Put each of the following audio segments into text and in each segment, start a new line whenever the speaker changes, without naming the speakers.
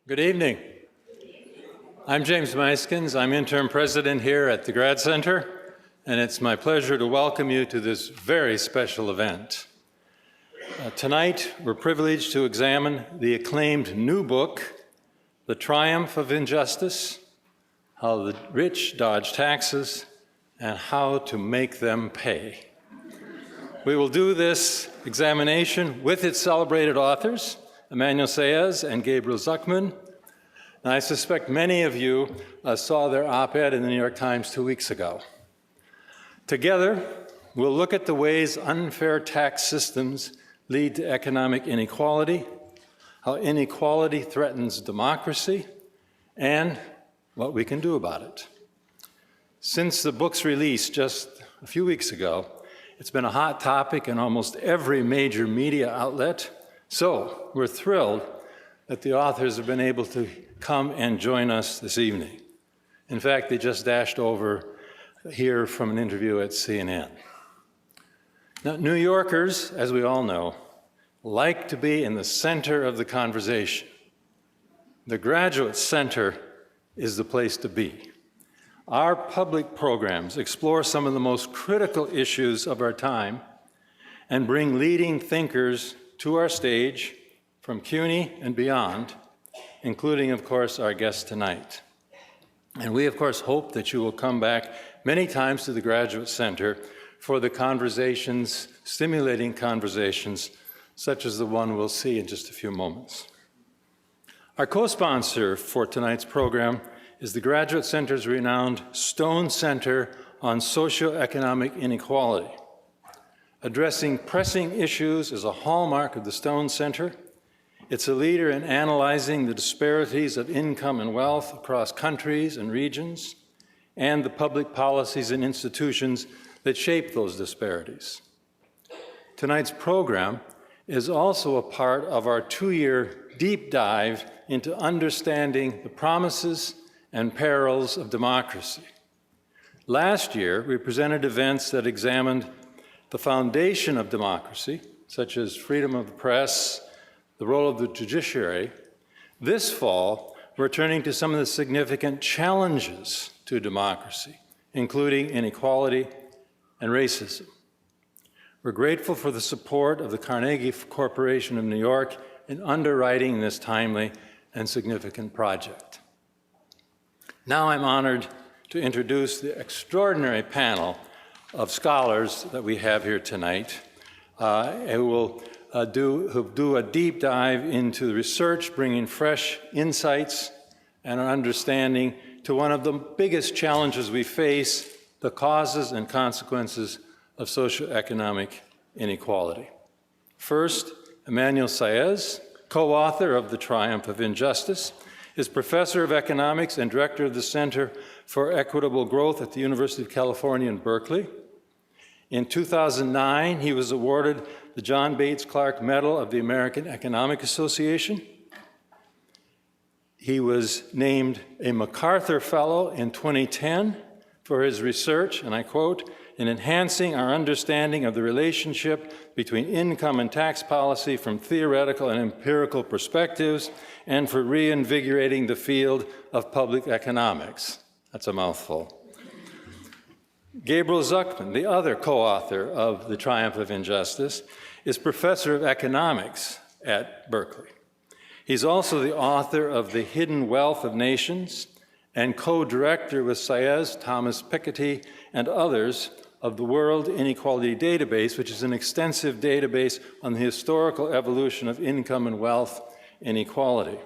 Good evening. I'm James Meiskens. I'm interim president here at the Grad Center, and it's my pleasure to welcome you to this very special event. Tonight, we're privileged to examine the acclaimed new book, The Triumph of Injustice: How the Rich Dodge Taxes and How to Make Them Pay. We will do this examination with its celebrated authors, Emmanuel Saez and Gabriel Zucman. And I suspect many of you saw their op-ed in the New York Times 2 weeks ago. Together, we'll look at the ways unfair tax systems lead to economic inequality, how inequality threatens democracy, and what we can do about it. Since the book's release just a few weeks ago, it's been a hot topic in almost every major media outlet. So we're thrilled that the authors have been able to come and join us this evening. In fact, they just dashed over here from an interview at CNN. Now, New Yorkers, as we all know, like to be in the center of the conversation. The Graduate Center is the place to be. Our public programs explore some of the most critical issues of our time and bring leading thinkers to our stage from CUNY and beyond, including, of course, our guest tonight. And we, of course, hope that you will come back many times to the Graduate Center for the conversations, stimulating conversations, such as the one we'll see in just a few moments. Our co-sponsor for tonight's program is the Graduate Center's renowned Stone Center on Socio-Economic Inequality. Addressing pressing issues is a hallmark of the Stone Center. It's a leader in analyzing the disparities of income and wealth across countries and regions, and the public policies and institutions that shape those disparities. Tonight's program is also a part of our 2-year deep dive into understanding the promises and perils of democracy. Last year, we presented events that examined the foundation of democracy, such as freedom of the press, the role of the judiciary. This fall, we're turning to some of the significant challenges to democracy, including inequality and racism. We're grateful for the support of the Carnegie Corporation of New York in underwriting this timely and significant project. Now I'm honored to introduce the extraordinary panel of scholars that we have here tonight, who will do a deep dive into the research, bringing fresh insights and an understanding to one of the biggest challenges we face, the causes and consequences of socioeconomic inequality. First, Emmanuel Saez, co-author of The Triumph of Injustice, is professor of economics and director of the Center for Equitable Growth at the University of California in Berkeley. In 2009, he was awarded the John Bates Clark Medal of the American Economic Association. He was named a MacArthur Fellow in 2010 for his research, and I quote, "in enhancing our understanding of the relationship between income and tax policy from theoretical and empirical perspectives, and for reinvigorating the field of public economics." That's a mouthful. Gabriel Zucman, the other co-author of The Triumph of Injustice, is professor of economics at Berkeley. He's also the author of The Hidden Wealth of Nations and co-director with Saez, Thomas Piketty, and others of the World Inequality Database, which is an extensive database on the historical evolution of income and wealth inequality.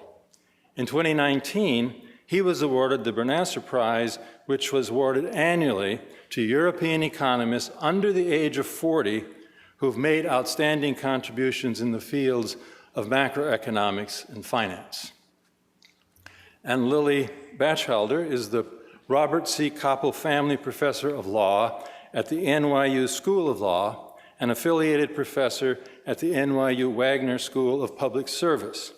In 2019, he was awarded the Bernasser Prize, which was awarded annually to European economists under the age of 40 who've made outstanding contributions in the fields of macroeconomics and finance. And Lily Batchelder is the Robert C. Koppel Family Professor of Law at the NYU School of Law and affiliated professor at the NYU Wagner School of Public Service.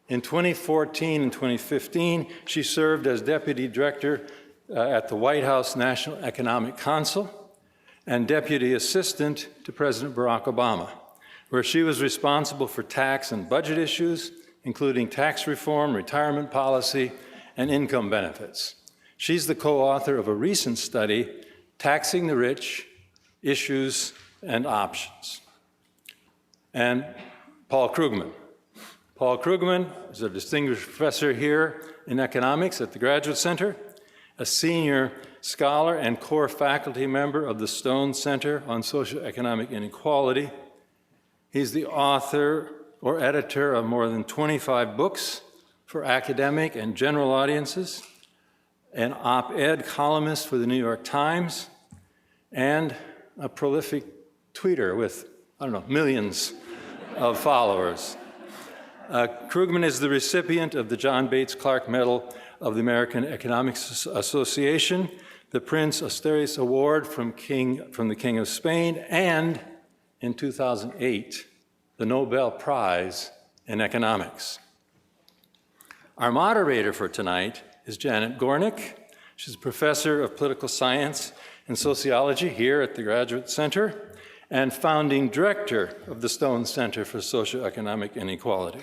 In 2014 and 2015, she served as deputy director at the White House National Economic Council and deputy assistant to President Barack Obama, where she was responsible for tax and budget issues, including tax reform, retirement policy, and income benefits. She's the co-author of a recent study, Taxing the Rich, Issues and Options. And Paul Krugman. Paul Krugman is a distinguished professor here in economics at the Graduate Center, a senior scholar and core faculty member of the Stone Center on Socio-Economic Inequality. He's the author or editor of more than 25 books for academic and general audiences, an op-ed columnist for the New York Times, and a prolific tweeter with, millions of followers. Krugman is the recipient of the John Bates Clark Medal of the American Economics Association, the Prince Asterios Award from the King of Spain, and in 2008, the Nobel Prize in Economics. Our moderator for tonight is Janet Gornick. She's a professor of political science and sociology here at the Graduate Center and founding director of the Stone Center for Socio-Economic Inequality.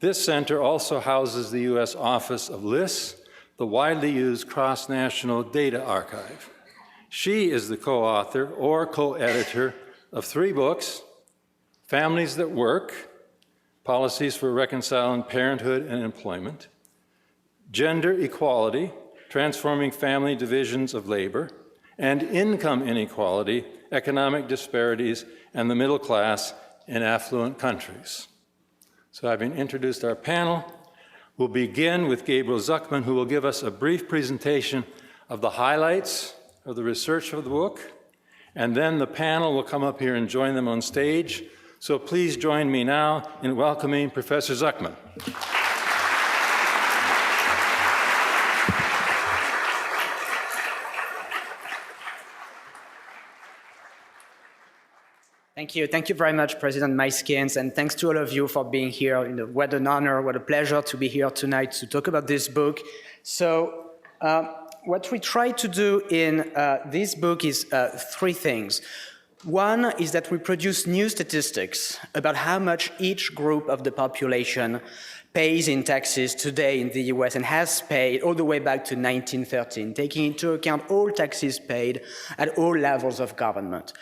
This center also houses the U.S. Office of LIS, the widely used cross-national data archive. She is the co-author or co-editor of 3 books, Families That Work, Policies for Reconciling Parenthood and Employment, Gender Equality, Transforming Family Divisions of Labor, and Income Inequality, Economic Disparities, and the Middle Class in Affluent Countries. So having introduced our panel, we'll begin with Gabriel Zucman, who will give us a brief presentation of the highlights of the research of the book, and then the panel will come up here and join them on stage. So please join me now in welcoming Professor Zucman.
Thank you. Thank you very much, President Maiskins, and thanks to all of you for being here. What an honor, what a pleasure to be here tonight to talk about this book. So what we try to do in this book is 3 things. One is that we produce new statistics about how much each group of the population pays in taxes today in the US and has paid all the way back to 1913, taking into account all taxes paid at all levels of government.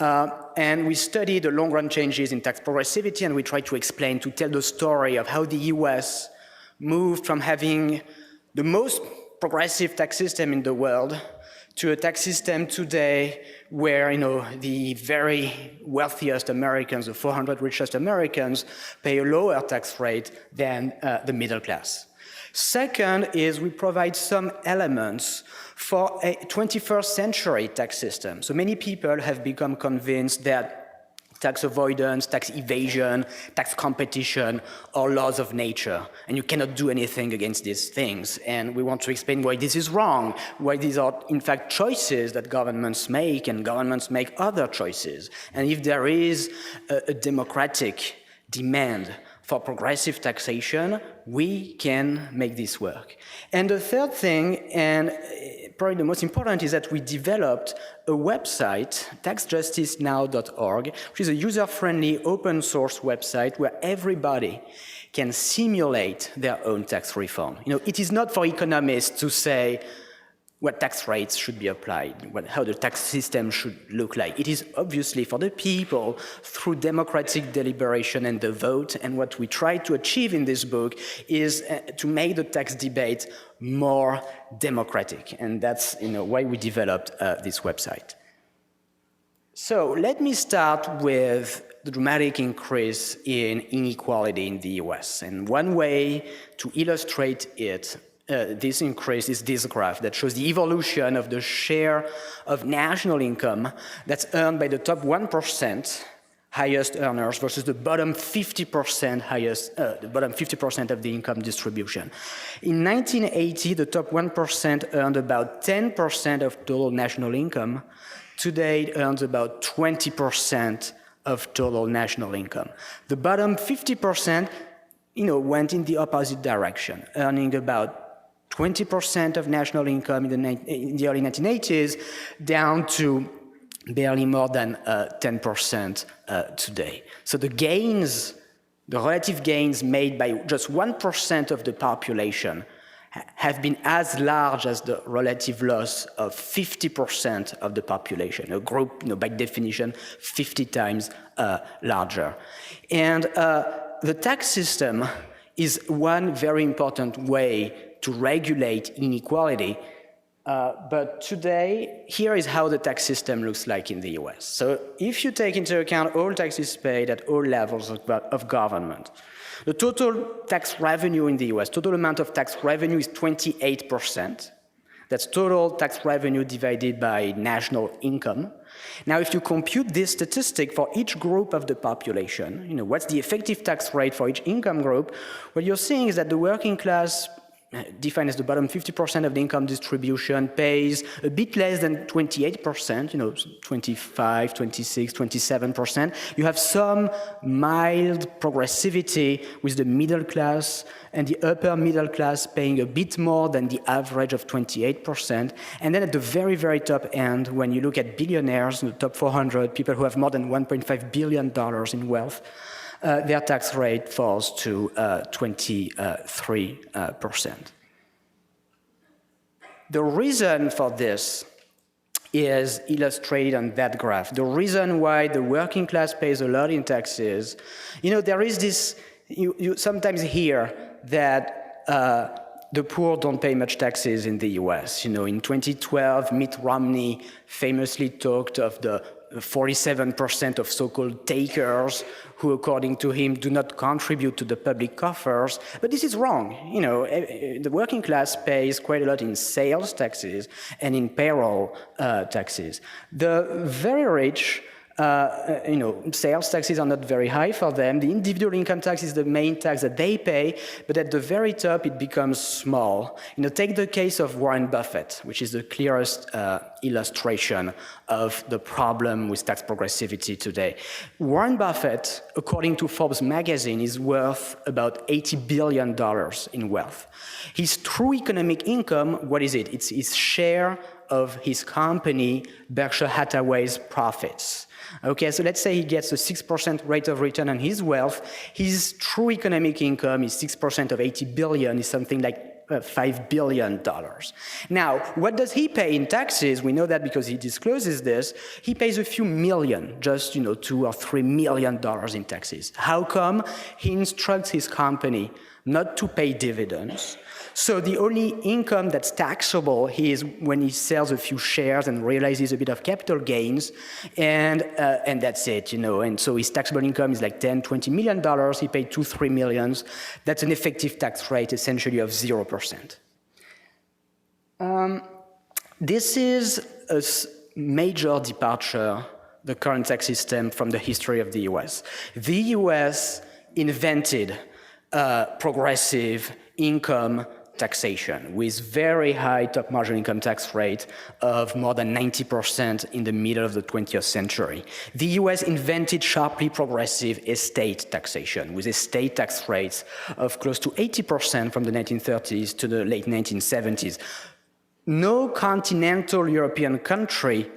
And we study the long-run changes in tax progressivity, and we try to explain, to tell the story of how the US moved from having the most progressive tax system in the world to a tax system today where, the very wealthiest Americans, the 400 richest Americans, pay a lower tax rate than the middle class. Second is we provide some elements for a 21st century tax system. So many people have become convinced that tax avoidance, tax evasion, tax competition are laws of nature, and you cannot do anything against these things. And we want to explain why this is wrong, why these are, in fact, choices that governments make, and governments make other choices. And if there is a democratic demand for progressive taxation, we can make this work. And the third thing, and probably the most important, is that we developed a website, taxjusticenow.org, which is a user-friendly open source website where everybody can simulate their own tax reform. It is not for economists to say what tax rates should be applied, how the tax system should look like. It is obviously for the people through democratic deliberation and the vote. And what we try to achieve in this book is to make the tax debate more democratic. And that's why we developed this website. So let me start with the dramatic increase in inequality in the US. And one way to illustrate it, this increase is this graph that shows the evolution of the share of national income that's earned by the top 1% highest earners versus the bottom 50% of the income distribution. In 1980, the top 1% earned about 10% of total national income. Today, it earns about 20% of total national income. The bottom 50%, went in the opposite direction, earning about 20% of national income in the early 1980s, down to barely more than 10% today. So the gains the relative gains made by just 1% of the population have been as large as the relative loss of 50% of the population, a group, by definition, 50 times larger. And the tax system is one very important way to regulate inequality. But today, here is how the tax system looks like in the US. So if you take into account all taxes paid at all levels of government, the total tax revenue in the US, total amount of tax revenue is 28%. That's total tax revenue divided by national income. Now, if you compute this statistic for each group of the population, what's the effective tax rate for each income group? What you're seeing is that the working class, defined as the bottom 50% of the income distribution, pays a bit less than 28%, 25, 26, 27%. You have some mild progressivity with the middle class and the upper middle class paying a bit more than the average of 28%. And then at the very, very top end, when you look at billionaires, the top 400, people who have more than $1.5 billion in wealth, their tax rate falls to 23%. The reason for this is illustrated on that graph. The reason why the working class pays a lot in taxes, there is this, you sometimes hear that the poor don't pay much taxes in the US. In 2012, Mitt Romney famously talked of the 47% of so-called takers who, according to him, do not contribute to the public coffers. But this is wrong. The working class pays quite a lot in sales taxes and in payroll taxes. The very rich, sales taxes are not very high for them. The individual income tax is the main tax that they pay, but at the very top, it becomes small. Take the case of Warren Buffett, which is the clearest illustration of the problem with tax progressivity today. Warren Buffett, according to Forbes magazine, is worth about $80 billion in wealth. His true economic income, what is it? It's his share of his company, Berkshire Hathaway's profits. Okay, so let's say he gets a 6% rate of return on his wealth. His true economic income is 6% of 80 billion, is something like $5 billion. Now, what does he pay in taxes? We know that because he discloses this. He pays a few million, just $2 or $3 million in taxes. How come? He instructs his company not to pay dividends. So the only income that's taxable is when he sells a few shares and realizes a bit of capital gains, and that's it, And so his taxable income is like $10, $20 million. He paid $2-3 million. That's an effective tax rate essentially of 0%. This is a major departure, the current tax system, from the history of the US. The US invented progressive income taxation with very high top marginal income tax rate of more than 90% in the middle of the 20th century. The US invented sharply progressive estate taxation with estate tax rates of close to 80% from the 1930s to the late 1970s. No continental European country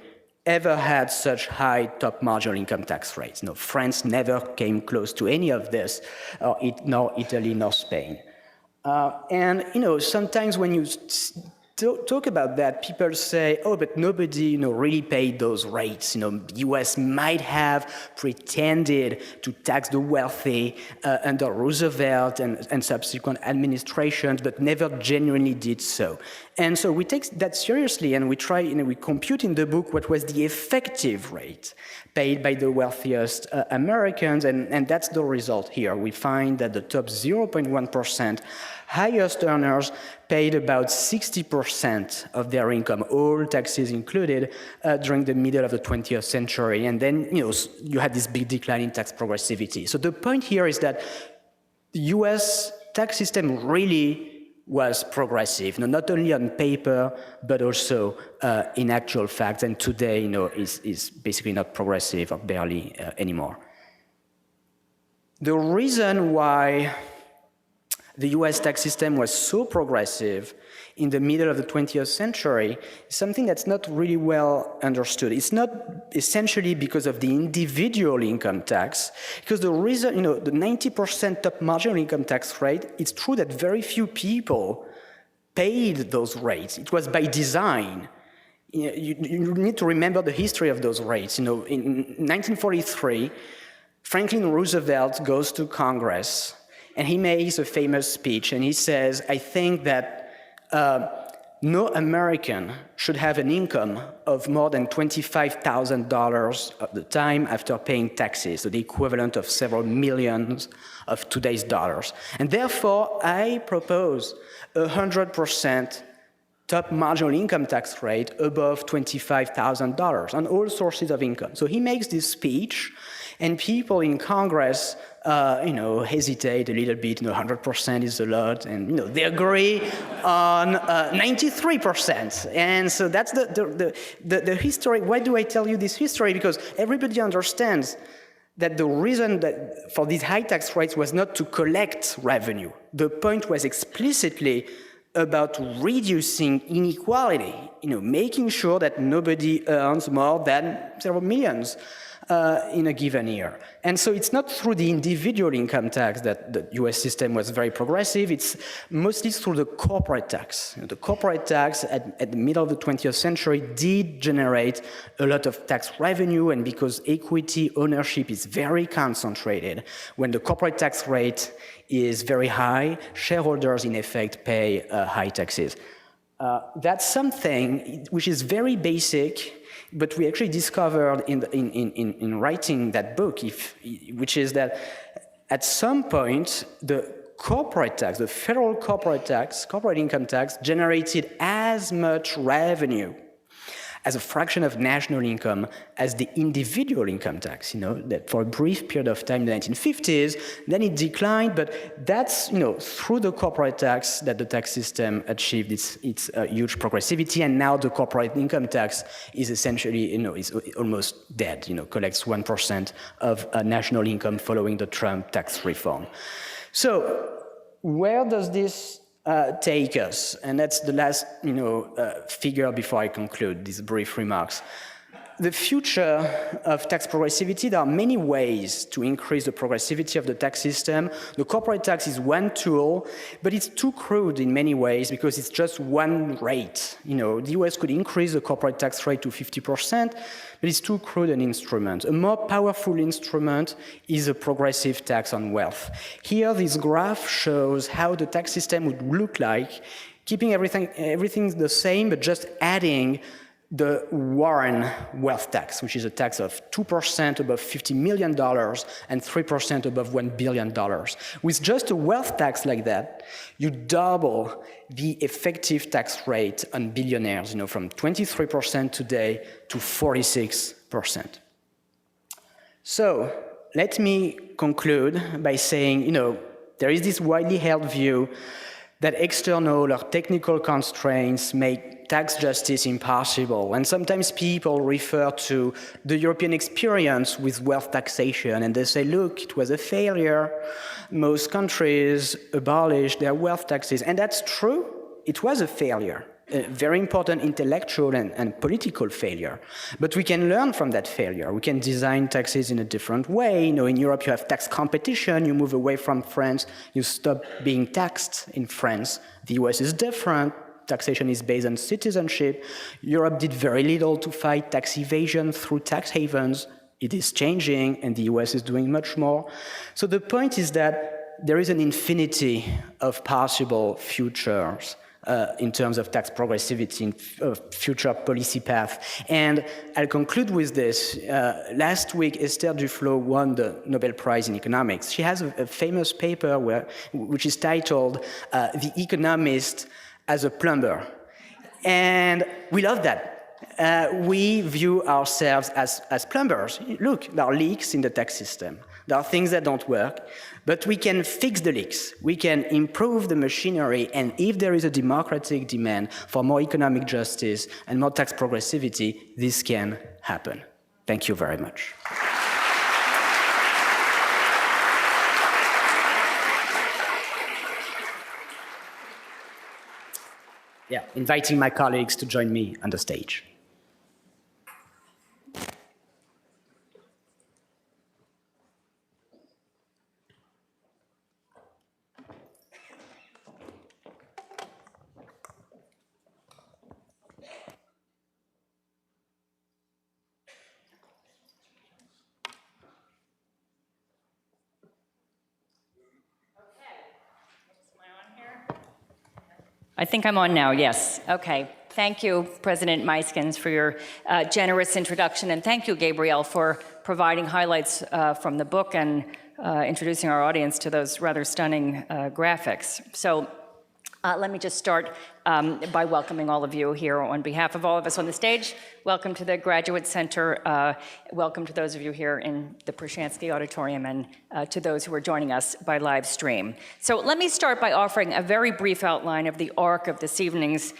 ever had such high top marginal income tax rates. No, France never came close to any of this, nor Italy, nor Spain. Sometimes when you talk about that, people say, oh, but nobody, really paid those rates. The US might have pretended to tax the wealthy under Roosevelt and subsequent administrations, but never genuinely did so. And so we take that seriously, and we try, we compute in the book what was the effective rate paid by the wealthiest Americans, and that's the result here. We find that the top 0.1% highest earners paid about 60% of their income, all taxes included, during the middle of the 20th century. And then, you had this big decline in tax progressivity. So the point here is that the US tax system really was progressive, not only on paper, but also in actual fact. And today, is basically not progressive or barely anymore. The reason why the US tax system was so progressive in the middle of the 20th century is something that's not really well understood. It's not essentially because of the individual income tax, because the reason, the 90% top marginal income tax rate, it's true that very few people paid those rates. It was by design. You need to remember the history of those rates. In 1943, Franklin Roosevelt goes to Congress and he makes a famous speech and he says, I think that no American should have an income of more than $25,000 at the time after paying taxes, so the equivalent of several millions of today's dollars. And therefore, I propose 100% top marginal income tax rate above $25,000 on all sources of income. So he makes this speech, and people in Congress, hesitate a little bit. 100% is a lot, and they agree on 93%. And so that's the history. Why do I tell you this history? Because everybody understands that the reason that for these high tax rates was not to collect revenue. The point was explicitly about reducing inequality, making sure that nobody earns more than several millions in a given year. And so it's not through the individual income tax that the US system was very progressive, it's mostly through the corporate tax. The corporate tax at the middle of the 20th century did generate a lot of tax revenue, and because equity ownership is very concentrated, when the corporate tax rate is very high, shareholders in effect pay high taxes. That's something which is very basic, but we actually discovered in writing that book, which is that at some point, the corporate tax, the federal corporate tax, corporate income tax, generated as much revenue as a fraction of national income as the individual income tax, that for a brief period of time in the 1950s, then it declined, but that's, through the corporate tax that the tax system achieved its huge progressivity, and now the corporate income tax is essentially, is almost dead, collects 1% of national income following the Trump tax reform. So where does this take us? And that's the last, figure before I conclude these brief remarks. The future of tax progressivity, there are many ways to increase the progressivity of the tax system. The corporate tax is one tool, but it's too crude in many ways because it's just one rate. The US could increase the corporate tax rate to 50%, but it's too crude an instrument. A more powerful instrument is a progressive tax on wealth. Here, this graph shows how the tax system would look like, keeping everything the same, but just adding the Warren wealth tax, which is a tax of 2% above $50 million and 3% above $1 billion. With just a wealth tax like that, you double the effective tax rate on billionaires, from 23% today to 46%. So let me conclude by saying, there is this widely held view that external or technical constraints make tax justice impossible. And sometimes people refer to the European experience with wealth taxation, and they say, look, it was a failure. Most countries abolished their wealth taxes. And that's true. It was a failure, a very important intellectual and political failure. But we can learn from that failure. We can design taxes in a different way. In Europe, you have tax competition. You move away from France. You stop being taxed in France. The US is different. Taxation is based on citizenship. Europe did very little to fight tax evasion through tax havens. It is changing, and the US is doing much more. So the point is that there is an infinity of possible futures in terms of tax progressivity, future policy path. And I'll conclude with this. Last week, Esther Duflo won the Nobel Prize in economics. She has a famous paper which is titled The Economist as a Plumber. And we love that. We view ourselves as plumbers. Look, there are leaks in the tax system. There are things that don't work, but we can fix the leaks. We can improve the machinery, and if there is a democratic demand for more economic justice and more tax progressivity, this can happen. Thank you very much. inviting my colleagues to join me on the stage.
I think I'm on now, yes. Okay. Thank you, President Muyskens, for your generous introduction, and thank you, Gabriel, for providing highlights from the book and introducing our audience to those rather stunning graphics. So let me just start by welcoming all of you here on behalf of all of us on the stage. Welcome to the Graduate Center. Welcome to those of you here in the Prashansky Auditorium, and to those who are joining us by live stream. So let me start by offering a very brief outline of the arc of this evening's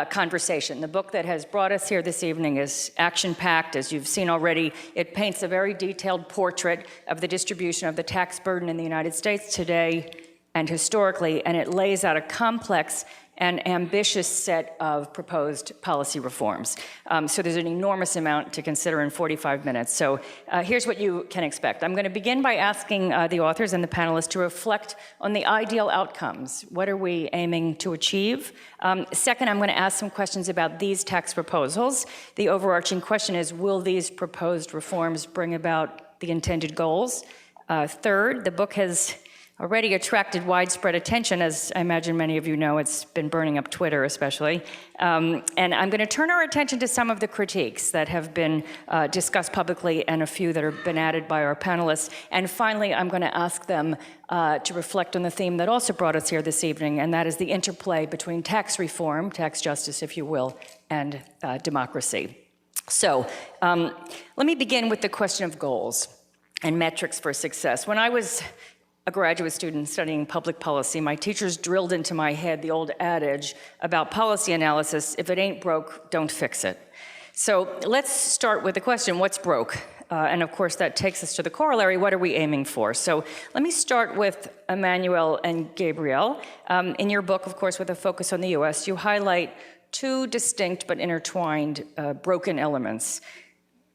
conversation. The book that has brought us here this evening is action-packed. As you've seen already, it paints a very detailed portrait of the distribution of the tax burden in the United States today and historically, and it lays out a complex and ambitious set of proposed policy reforms. So there's an enormous amount to consider in 45 minutes. So here's what you can expect. I'm going to begin by asking the authors and the panelists to reflect on the ideal outcomes. What are we aiming to achieve? Second, I'm going to ask some questions about these tax proposals. The overarching question is, will these proposed reforms bring about the intended goals? Third, the book has already attracted widespread attention. As I imagine many of you know, it's been burning up Twitter especially. And I'm going to turn our attention to some of the critiques that have been discussed publicly and a few that have been added by our panelists. And finally, I'm going to ask them to reflect on the theme that also brought us here this evening, and that is the interplay between tax reform, tax justice, if you will, and democracy. So let me begin with the question of goals and metrics for success. When I was a graduate student studying public policy, my teachers drilled into my head the old adage about policy analysis: if it ain't broke, don't fix it. So let's start with the question, what's broke? And of course, that takes us to the corollary, what are we aiming for? So let me start with Emmanuel and Gabriel. In your book, of course, with a focus on the US, you highlight two distinct but intertwined broken elements.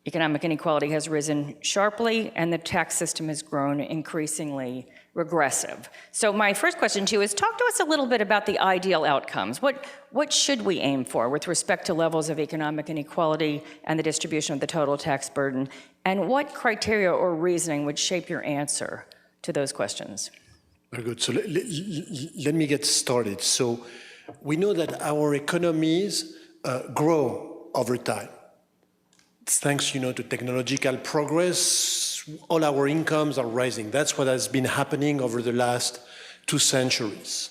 Economic inequality has risen sharply, and the tax system has grown increasingly regressive. So my first question to you is, talk to us a little bit about the ideal outcomes. What should we aim for with respect to levels of economic inequality and the distribution of the total tax burden? And what criteria or reasoning would shape your answer to those questions?
Very good. So let me get started. So we know that our economies grow over time. Thanks, to technological progress, all our incomes are rising. That's what has been happening over the last 2 centuries.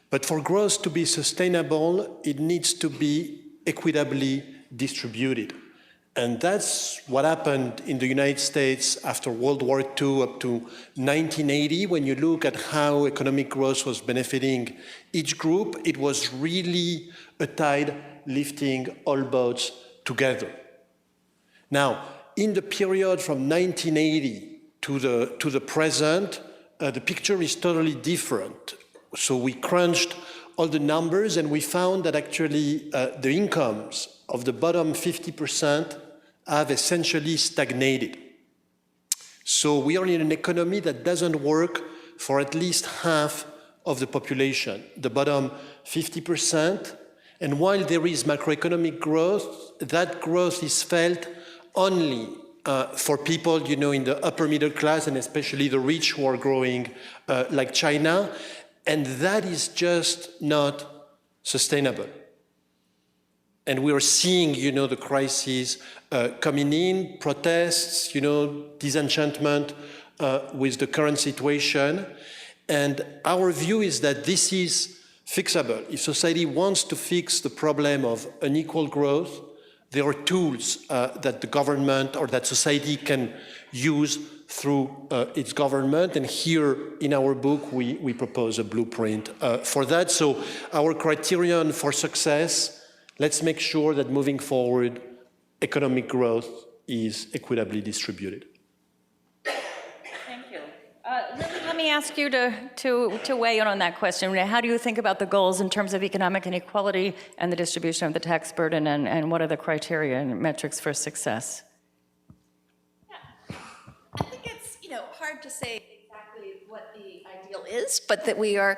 But for growth to be sustainable, it needs to be equitably distributed. And that's what happened in the United States after World War II up to 1980. When you look at how economic growth was benefiting each group, it was really a tide lifting all boats together. Now, in the period from 1980 to the present, the picture is totally different. So we crunched all the numbers, and we found that actually the incomes of the bottom 50% have essentially stagnated. So we are in an economy that doesn't work for at least half of the population, the bottom 50%. And while there is macroeconomic growth, that growth is felt only for people, in the upper middle class, and especially the rich who are growing like China. And that is just not sustainable. And we are seeing, the crises coming in, protests, disenchantment with the current situation. And our view is that this is fixable. If society wants to fix the problem of unequal growth, there are tools that the government or that society can use through its government. And here in our book, we propose a blueprint for that. So our criterion for success, let's make sure that moving forward, economic growth is equitably distributed.
Thank you. Let me me ask you to weigh in on that question. How do you think about the goals in terms of economic inequality and the distribution of the tax burden, and what are the criteria and metrics for success?
I think it's hard to say exactly what the ideal is, but that we are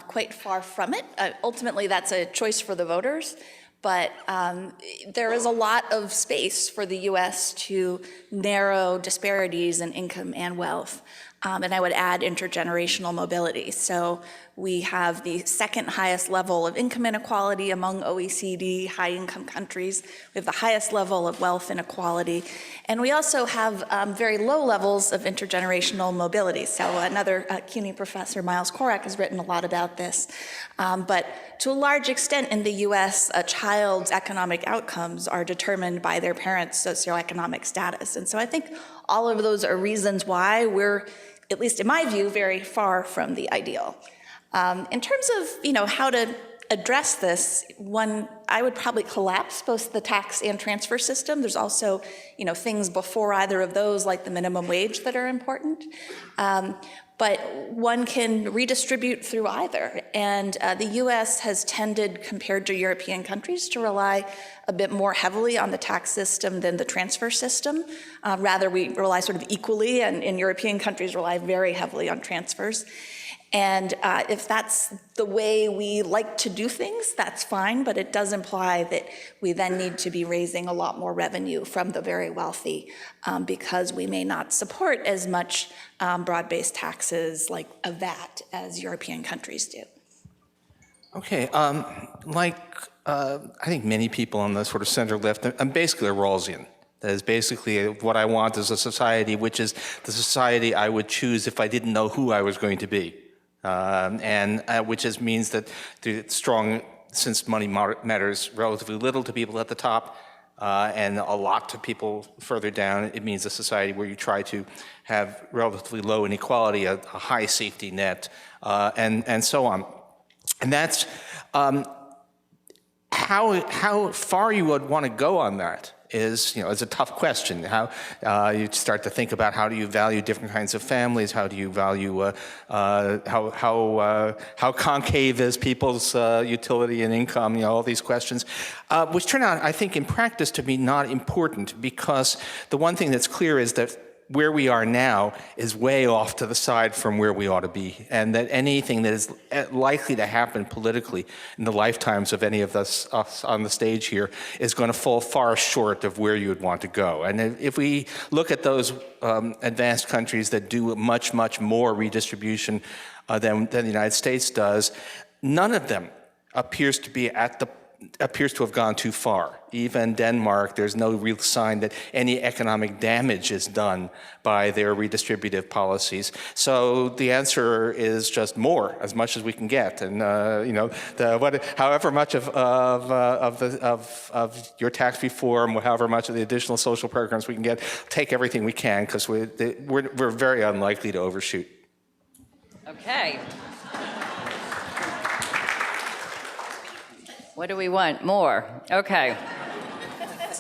quite far from it. Ultimately, that's a choice for the voters. But there is a lot of space for the U.S. to narrow disparities in income and wealth. And I would add intergenerational mobility. So we have the second highest level of income inequality among OECD high-income countries. We have the highest level of wealth inequality. And we also have very low levels of intergenerational mobility. So another CUNY professor, Miles Korak, has written a lot about this. But to a large extent in the US, a child's economic outcomes are determined by their parents' socioeconomic status. And so I think all of those are reasons why we're, at least in my view, very far from the ideal. In terms of how to address this, I would probably collapse both the tax and transfer system. There's also things before either of those, like the minimum wage, that are important. But one can redistribute through either. And the US has tended, compared to European countries, to rely a bit more heavily on the tax system than the transfer system. Rather, we rely sort of equally, and in European countries rely very heavily on transfers. And if that's the way we like to do things, that's fine, but it does imply that we then need to be raising a lot more revenue from the very wealthy because we may not support as much broad-based taxes like a VAT as European countries do.
Okay, I think many people on the sort of center left, I'm basically a Rawlsian. That is basically what I want is a society which is the society I would choose if I didn't know who I was going to be. Which means that since money matters relatively little to people at the top and a lot to people further down, it means a society where you try to have relatively low inequality, a high safety net, and so on. And that's how far you would want to go on that is a tough question. How you start to think about how do you value different kinds of families? How do you value how concave is people's utility and income? All these questions, which turn out, I think, in practice to be not important, because the one thing that's clear is that where we are now is way off to the side from where we ought to be, and that anything that is likely to happen politically in the lifetimes of any of us on the stage here is going to fall far short of where you would want to go. And if we look at those advanced countries that do much, much more redistribution than the United States does, none of them appears to have gone too far. Even Denmark, there's no real sign that any economic damage is done by their redistributive policies. So the answer is just more, as much as we can get. And however much of your tax reform, however much of the additional social programs we can get, take everything we can, because we're very unlikely to overshoot.
Okay. What do we want? More. Okay.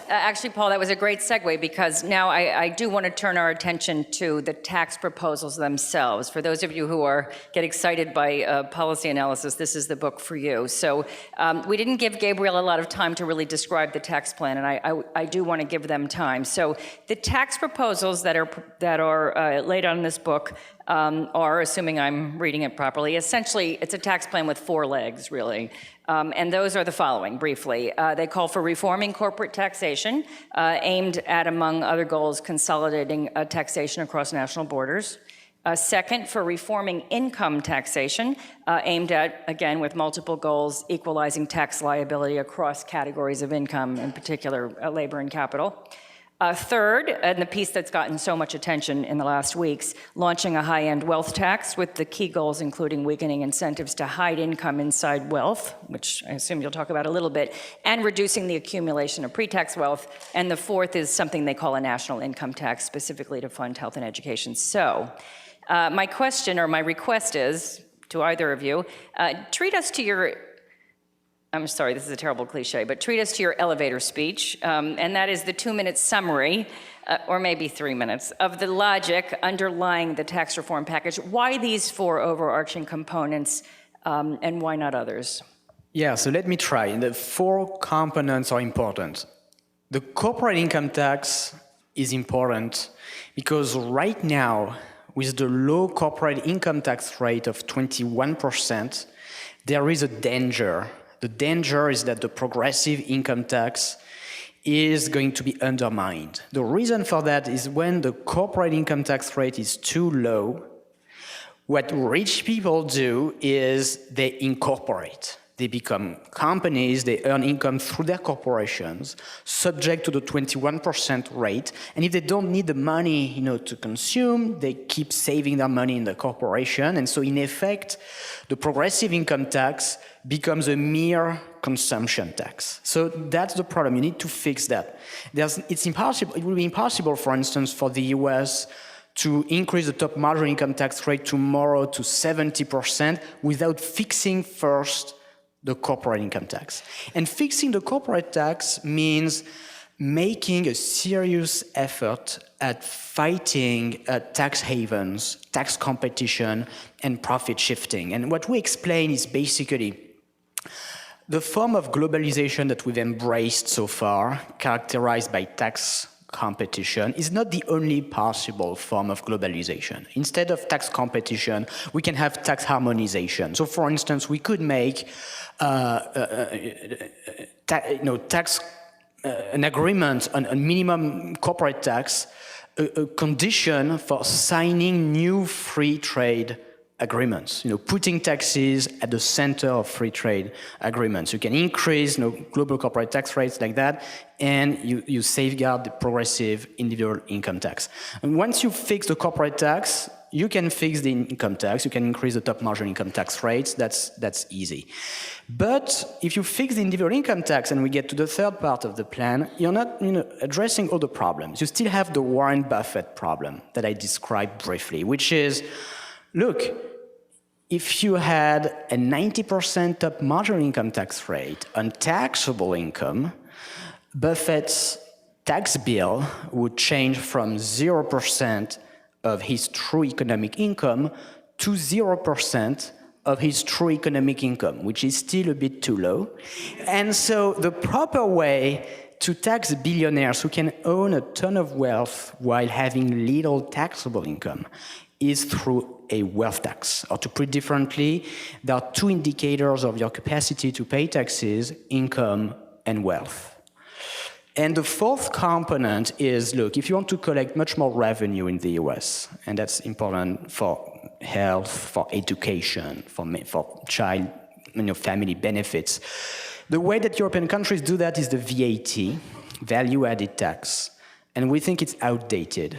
Actually, Paul, that was a great segue, because now I do want to turn our attention to the tax proposals themselves. For those of you who get excited by policy analysis, this is the book for you. So we didn't give Gabriel a lot of time to really describe the tax plan, and I do want to give them time. So the tax proposals that are laid out in this book are, assuming I'm reading it properly, essentially it's a tax plan with 4 legs, really. And those are the following, briefly. They call for reforming corporate taxation, aimed at, among other goals, consolidating taxation across national borders. Second, for reforming income taxation, aimed at, again, with multiple goals, equalizing tax liability across categories of income, in particular, labor and capital. Third, and the piece that's gotten so much attention in the last weeks, launching a high-end wealth tax with the key goals including weakening incentives to hide income inside wealth, which I assume you'll talk about a little bit, and reducing the accumulation of pre-tax wealth. And the fourth is something they call a national income tax, specifically to fund health and education. So my question or my request is, to either of you, treat us to your... I'm sorry, this is a terrible cliche, but treat us to your elevator speech, and that is the 2-minute summary or maybe 3 minutes, of the logic underlying the tax reform package. Why these four overarching components, and why not others?
Yeah, so let me try. The four components are important. The corporate income tax is important because right now, with the low corporate income tax rate of 21%, there is a danger. The danger is that the progressive income tax is going to be undermined. The reason for that is when the corporate income tax rate is too low, what rich people do is they incorporate. They become companies, they earn income through their corporations, subject to the 21% rate. And if they don't need the money, to consume, they keep saving their money in the corporation. And so in effect, the progressive income tax becomes a mere consumption tax. So that's the problem. You need to fix that. It's impossible. It will be impossible, for instance, for the US to increase the top marginal income tax rate tomorrow to 70% without fixing first the corporate income tax. And fixing the corporate tax means making a serious effort at fighting tax havens, tax competition, and profit shifting. And what we explain is basically the form of globalization that we've embraced so far, characterized by tax competition, is not the only possible form of globalization. Instead of tax competition, we can have tax harmonization. So, for instance, we could make an agreement on a minimum corporate tax a condition for signing new free trade agreements, putting taxes at the center of free trade agreements. You can increase global corporate tax rates like that, and you safeguard the progressive individual income tax. And once you fix the corporate tax, you can fix the income tax, you can increase the top marginal income tax rates, that's easy. But if you fix the individual income tax, and we get to the third part of the plan, you're not addressing all the problems. You still have the Warren Buffett problem that I described briefly, which is, look, if you had a 90% top marginal income tax rate on taxable income, Buffett's tax bill would change from 0% of his true economic income to 0% of his true economic income, which is still a bit too low. And so the proper way to tax billionaires who can own a ton of wealth while having little taxable income is through a wealth tax. Or to put it differently, there are two indicators of your capacity to pay taxes: income and wealth. And the fourth component is, look, if you want to collect much more revenue in the US, and that's important for health, for education, for child, family benefits, the way that European countries do that is the VAT, value-added tax. And we think it's outdated.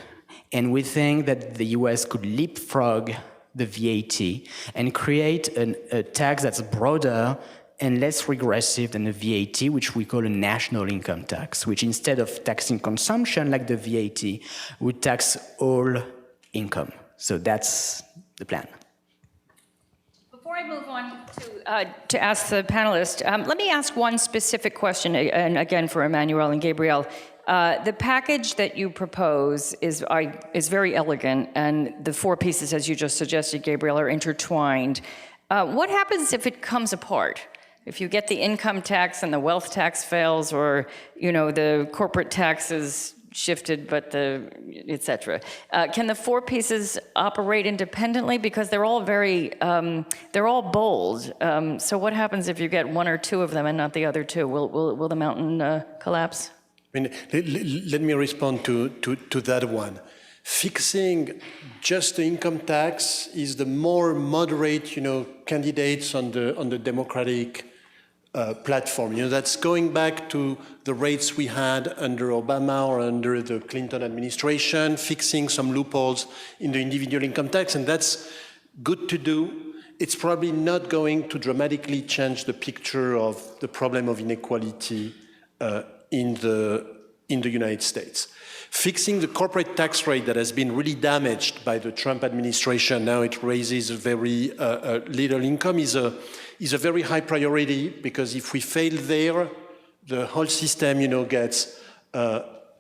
And we think that the US could leapfrog the VAT and create a tax that's broader and less regressive than the VAT, which we call a national income tax, which instead of taxing consumption like the VAT, would tax all income. So that's the plan.
Before I move on to ask the panelists, let me ask one specific question, and again for Emmanuel and Gabriel. The package that you propose is very elegant, and the four pieces, as you just suggested, Gabriel, are intertwined. What happens if it comes apart? If you get the income tax and the wealth tax fails, or the corporate tax is shifted, but et cetera. Can the four pieces operate independently? Because they're all they're all bold. So what happens if you get one or two of them and not the other two? Will the mountain collapse?
Let me respond to that one. Fixing just the income tax is the more moderate, candidates on the Democratic platform. That's going back to the rates we had under Obama or under the Clinton administration, fixing some loopholes in the individual income tax, and that's good to do. It's probably not going to dramatically change the picture of the problem of inequality in the United States. Fixing the corporate tax rate that has been really damaged by the Trump administration, now it raises very little income, is a very high priority, because if we fail there, the whole system, gets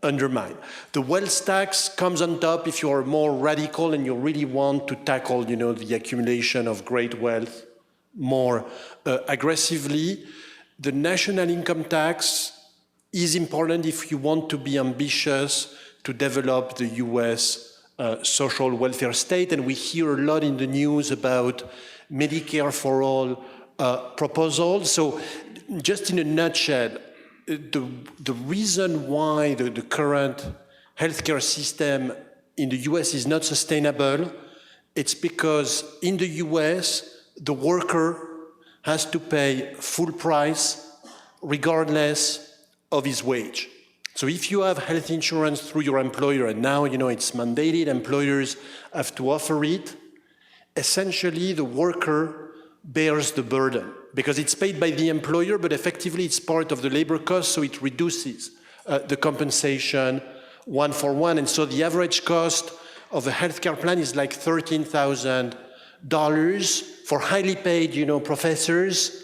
undermined. The wealth tax comes on top if you are more radical and you really want to tackle, the accumulation of great wealth more aggressively. The national income tax is important if you want to be ambitious to develop the US social welfare state. And we hear a lot in the news about Medicare for all proposals. So just in a nutshell, the reason why the current healthcare system in the US is not sustainable, it's because in the US, the worker has to pay full price regardless of his wage. So if you have health insurance through your employer, and now it's mandated, employers have to offer it, essentially the worker bears the burden because it's paid by the employer, but effectively it's part of the labor cost, so it reduces the compensation one for one. And so the average cost of a healthcare plan is like $13,000 for highly paid, professors.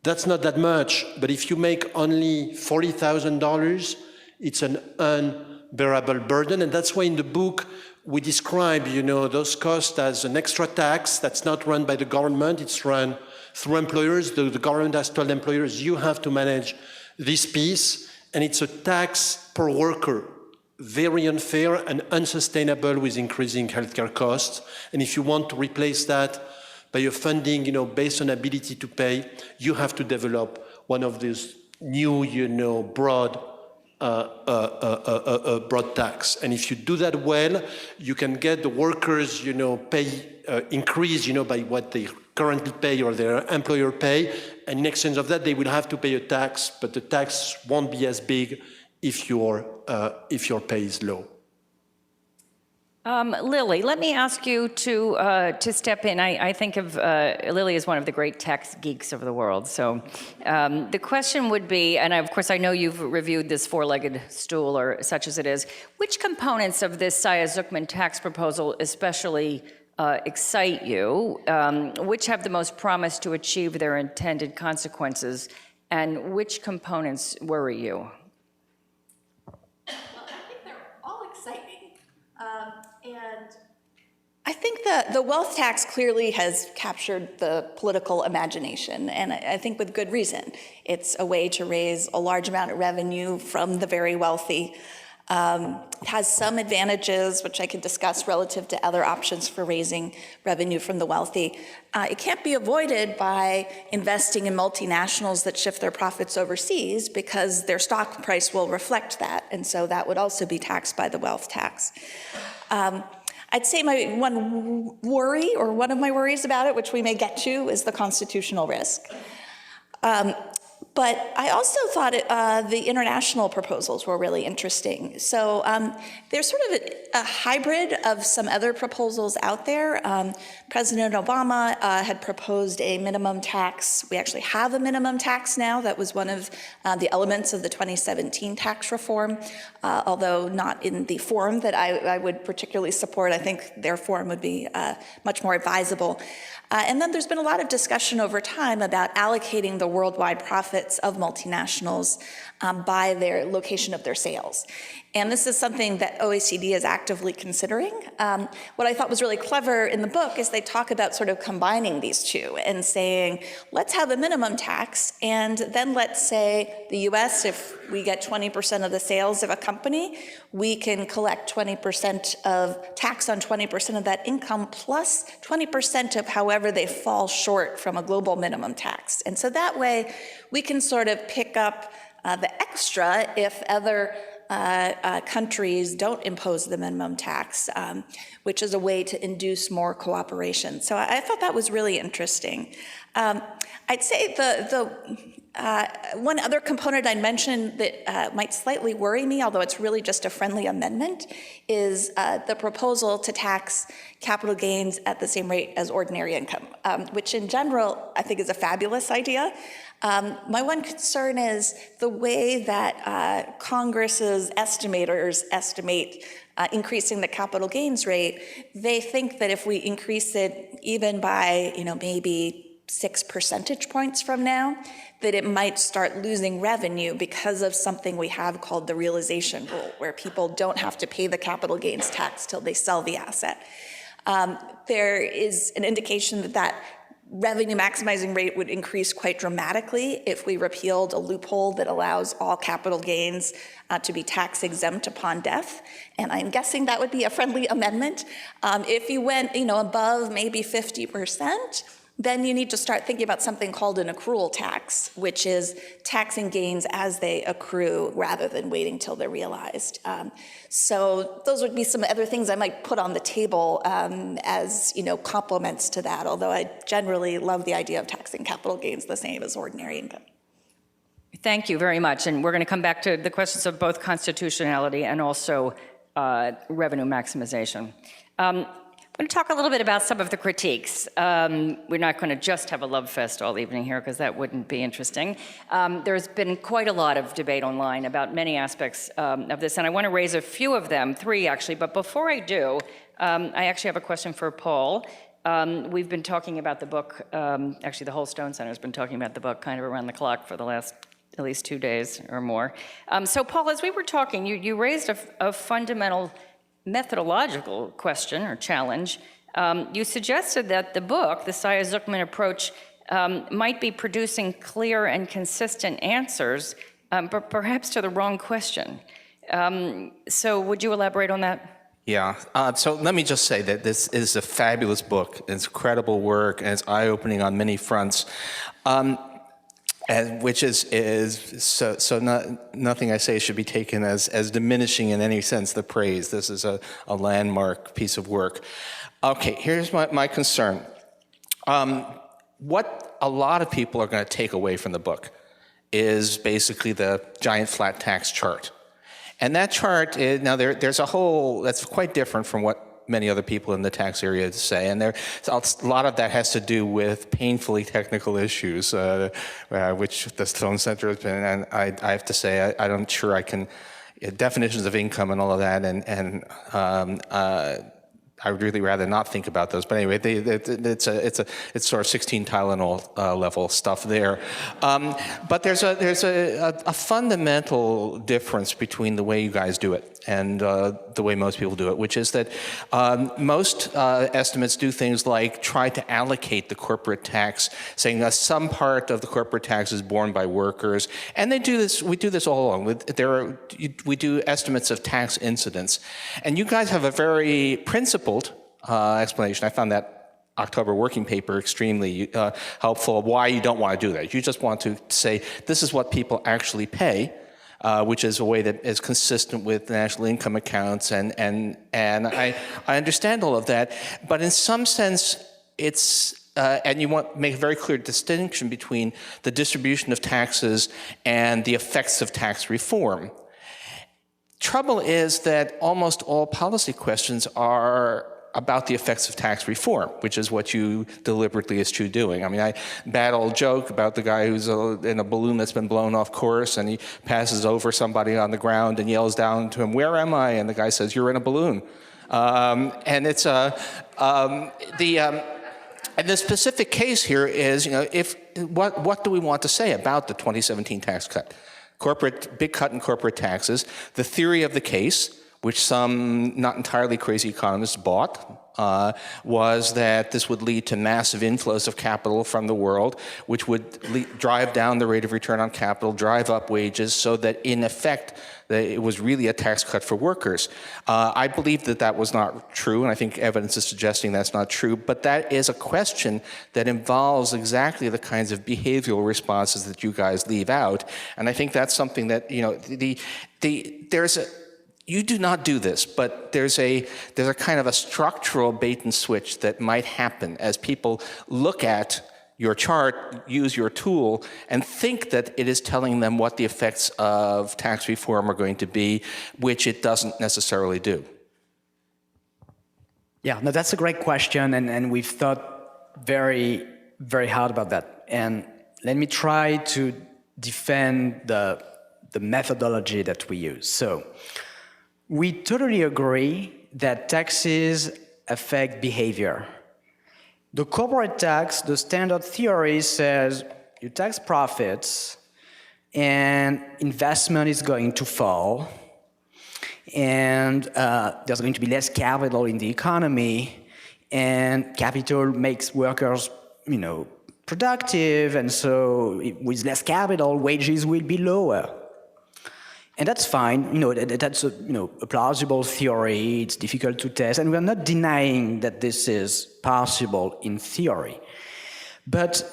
That's not that much, but if you make only $40,000, it's an unbearable burden. And that's why in the book, we describe, those costs as an extra tax that's not run by the government, it's run through employers. The government has told employers, you have to manage this piece, and it's a tax per worker, very unfair and unsustainable with increasing healthcare costs. And if you want to replace that by a funding, based on ability to pay, you have to develop one of these new, broad tax. And if you do that well, you can get the workers, pay increase, by what they currently pay or their employer pay. And in exchange of that, they will have to pay a tax, but the tax won't be as big if your pay is low.
Lily, let me ask you to step in. I think of Lily as one of the great tax geeks of the world. So the question would be, and of course I know you've reviewed this four-legged stool, or such as it is, which components of this Saez-Zucman tax proposal especially excite you? Which have the most promise to achieve their intended consequences? And which components worry you?
Well, I think they're all exciting. And I think the wealth tax clearly has captured the political imagination, and I think with good reason. It's a way to raise a large amount of revenue from the very wealthy. It has some advantages, which I can discuss relative to other options for raising revenue from the wealthy. It can't be avoided by investing in multinationals that shift their profits overseas, because their stock price will reflect that, and so that would also be taxed by the wealth tax. I'd say my one worry, or one of my worries about it, which we may get to, is the constitutional risk. But I also thought the international proposals were really interesting. So there's sort of a hybrid of some other proposals out there. President Obama had proposed a minimum tax. We actually have a minimum tax now. That was one of the elements of the 2017 tax reform, although not in the form that I would particularly support. I think their form would be much more advisable. And then there's been a lot of discussion over time about allocating the worldwide profits of multinationals by their location of their sales. And this is something that OECD is actively considering. What I thought was really clever in the book is they talk about sort of combining these two and saying, let's have a minimum tax, and then let's say the US, if we get 20% of the sales of a company, we can collect 20% of tax on 20% of that income plus 20% of however they fall short from a global minimum tax. And so that way we can sort of pick up the extra if other countries don't impose the minimum tax, which is a way to induce more cooperation. So I thought that was really interesting. I'd say the one other component I mentioned that might slightly worry me, although it's really just a friendly amendment, is the proposal to tax capital gains at the same rate as ordinary income, which in general I think is a fabulous idea. My one concern is the way that Congress's estimators estimate increasing the capital gains rate. They think that if we increase it even by, maybe 6 percentage points from now, that it might start losing revenue because of something we have called the realization rule, where people don't have to pay the capital gains tax till they sell the asset. There is an indication that that revenue maximizing rate would increase quite dramatically if we repealed a loophole that allows all capital gains to be tax exempt upon death. And I'm guessing that would be a friendly amendment. If you went, above maybe 50%, then you need to start thinking about something called an accrual tax, which is taxing gains as they accrue rather than waiting till they're realized. So those would be some other things I might put on the table as complements to that, although I generally love the idea of taxing capital gains the same as ordinary income.
Thank you very much. And we're going to come back to the questions of both constitutionality and also revenue maximization. I'm going to talk a little bit about some of the critiques. We're not going to just have a love fest all evening here, because that wouldn't be interesting. There's been quite a lot of debate online about many aspects of this, and I want to raise a few of them, 3 actually. But before I do, I actually have a question for Paul. We've been talking about the book, actually the whole Stone Center has been talking about the book kind of around the clock for the last at least 2 days or more. So Paul, as we were talking, you raised a fundamental methodological question or challenge. You suggested that the book, the Saez-Zucman approach, might be producing clear and consistent answers, but perhaps to the wrong question. So would you elaborate on that?
Yeah, so let me just say that this is a fabulous book. It's incredible work, and it's eye-opening on many fronts. And which is nothing I say should be taken as diminishing in any sense the praise. This is a landmark piece of work. Okay, here's my concern. What a lot of people are going to take away from the book is basically the giant flat tax chart. And that chart, now there's a whole, that's quite different from what many other people in the tax area say, and a lot of that has to do with painfully technical issues, which the Stone Center has been, and I have to say, I'm sure I can, definitions of income and all of that, and I would really rather not think about those. But anyway, it's sort of 16 Tylenol level stuff there. But there's a fundamental difference between the way you guys do it and the way most people do it, which is that most estimates do things like try to allocate the corporate tax, saying that some part of the corporate tax is borne by workers, and they do this. We do this all along. We do estimates of tax incidence, and you guys have a very principled explanation. I found that October working paper extremely helpful of why you don't want to do that. You just want to say this is what people actually pay. Which is a way that is consistent with national income accounts, and I understand all of that, but in some sense it's and you want to make a very clear distinction between the distribution of taxes and the effects of tax reform. Trouble is that almost all policy questions are about the effects of tax reform, which is what you deliberately eschew doing. I mean, bad old joke about the guy who's in a balloon that's been blown off course, and he passes over somebody on the ground and yells down to him, "Where am I?" And the guy says, "You're in a balloon." And it's and the specific case here is, what do we want to say about the 2017 tax cut? Big cut in corporate taxes. The theory of the case, which some not entirely crazy economists bought, was that this would lead to massive inflows of capital from the world, which would drive down the rate of return on capital, drive up wages, so that in effect, it was really a tax cut for workers. I believe that was not true, and I think evidence is suggesting that's not true, but that is a question that involves exactly the kinds of behavioral responses that you guys leave out, and I think that's something that, you do not do this, but there's a kind of a structural bait and switch that might happen as people look at your chart, use your tool, and think that it is telling them what the effects of tax reform are going to be, which it doesn't necessarily do.
Yeah, no, that's a great question, and we've thought very, very hard about that. And let me try to defend the methodology that we use. So, we totally agree that taxes affect behavior. The corporate tax, the standard theory says you tax profits and investment is going to fall and there's going to be less capital in the economy and capital makes workers, productive, and so with less capital, wages will be lower. And that's fine, that's a plausible theory, it's difficult to test, and we're not denying that this is possible in theory. But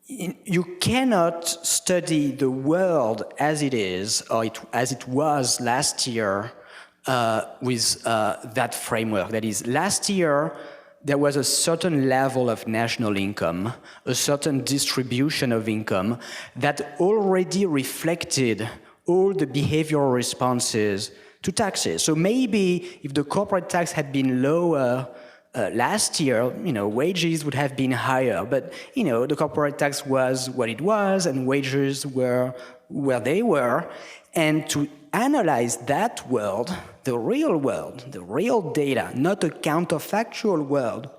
you cannot study the world as it is, or as it was last year, with that framework. That is, last year, there was a certain level of national income, a certain distribution of income that already reflected all the behavioral responses to taxes. So maybe if the corporate tax had been lower last year, wages would have been higher. But, the corporate tax was what it was and wages were where they were. And to analyze that world, the real data, not a counterfactual world,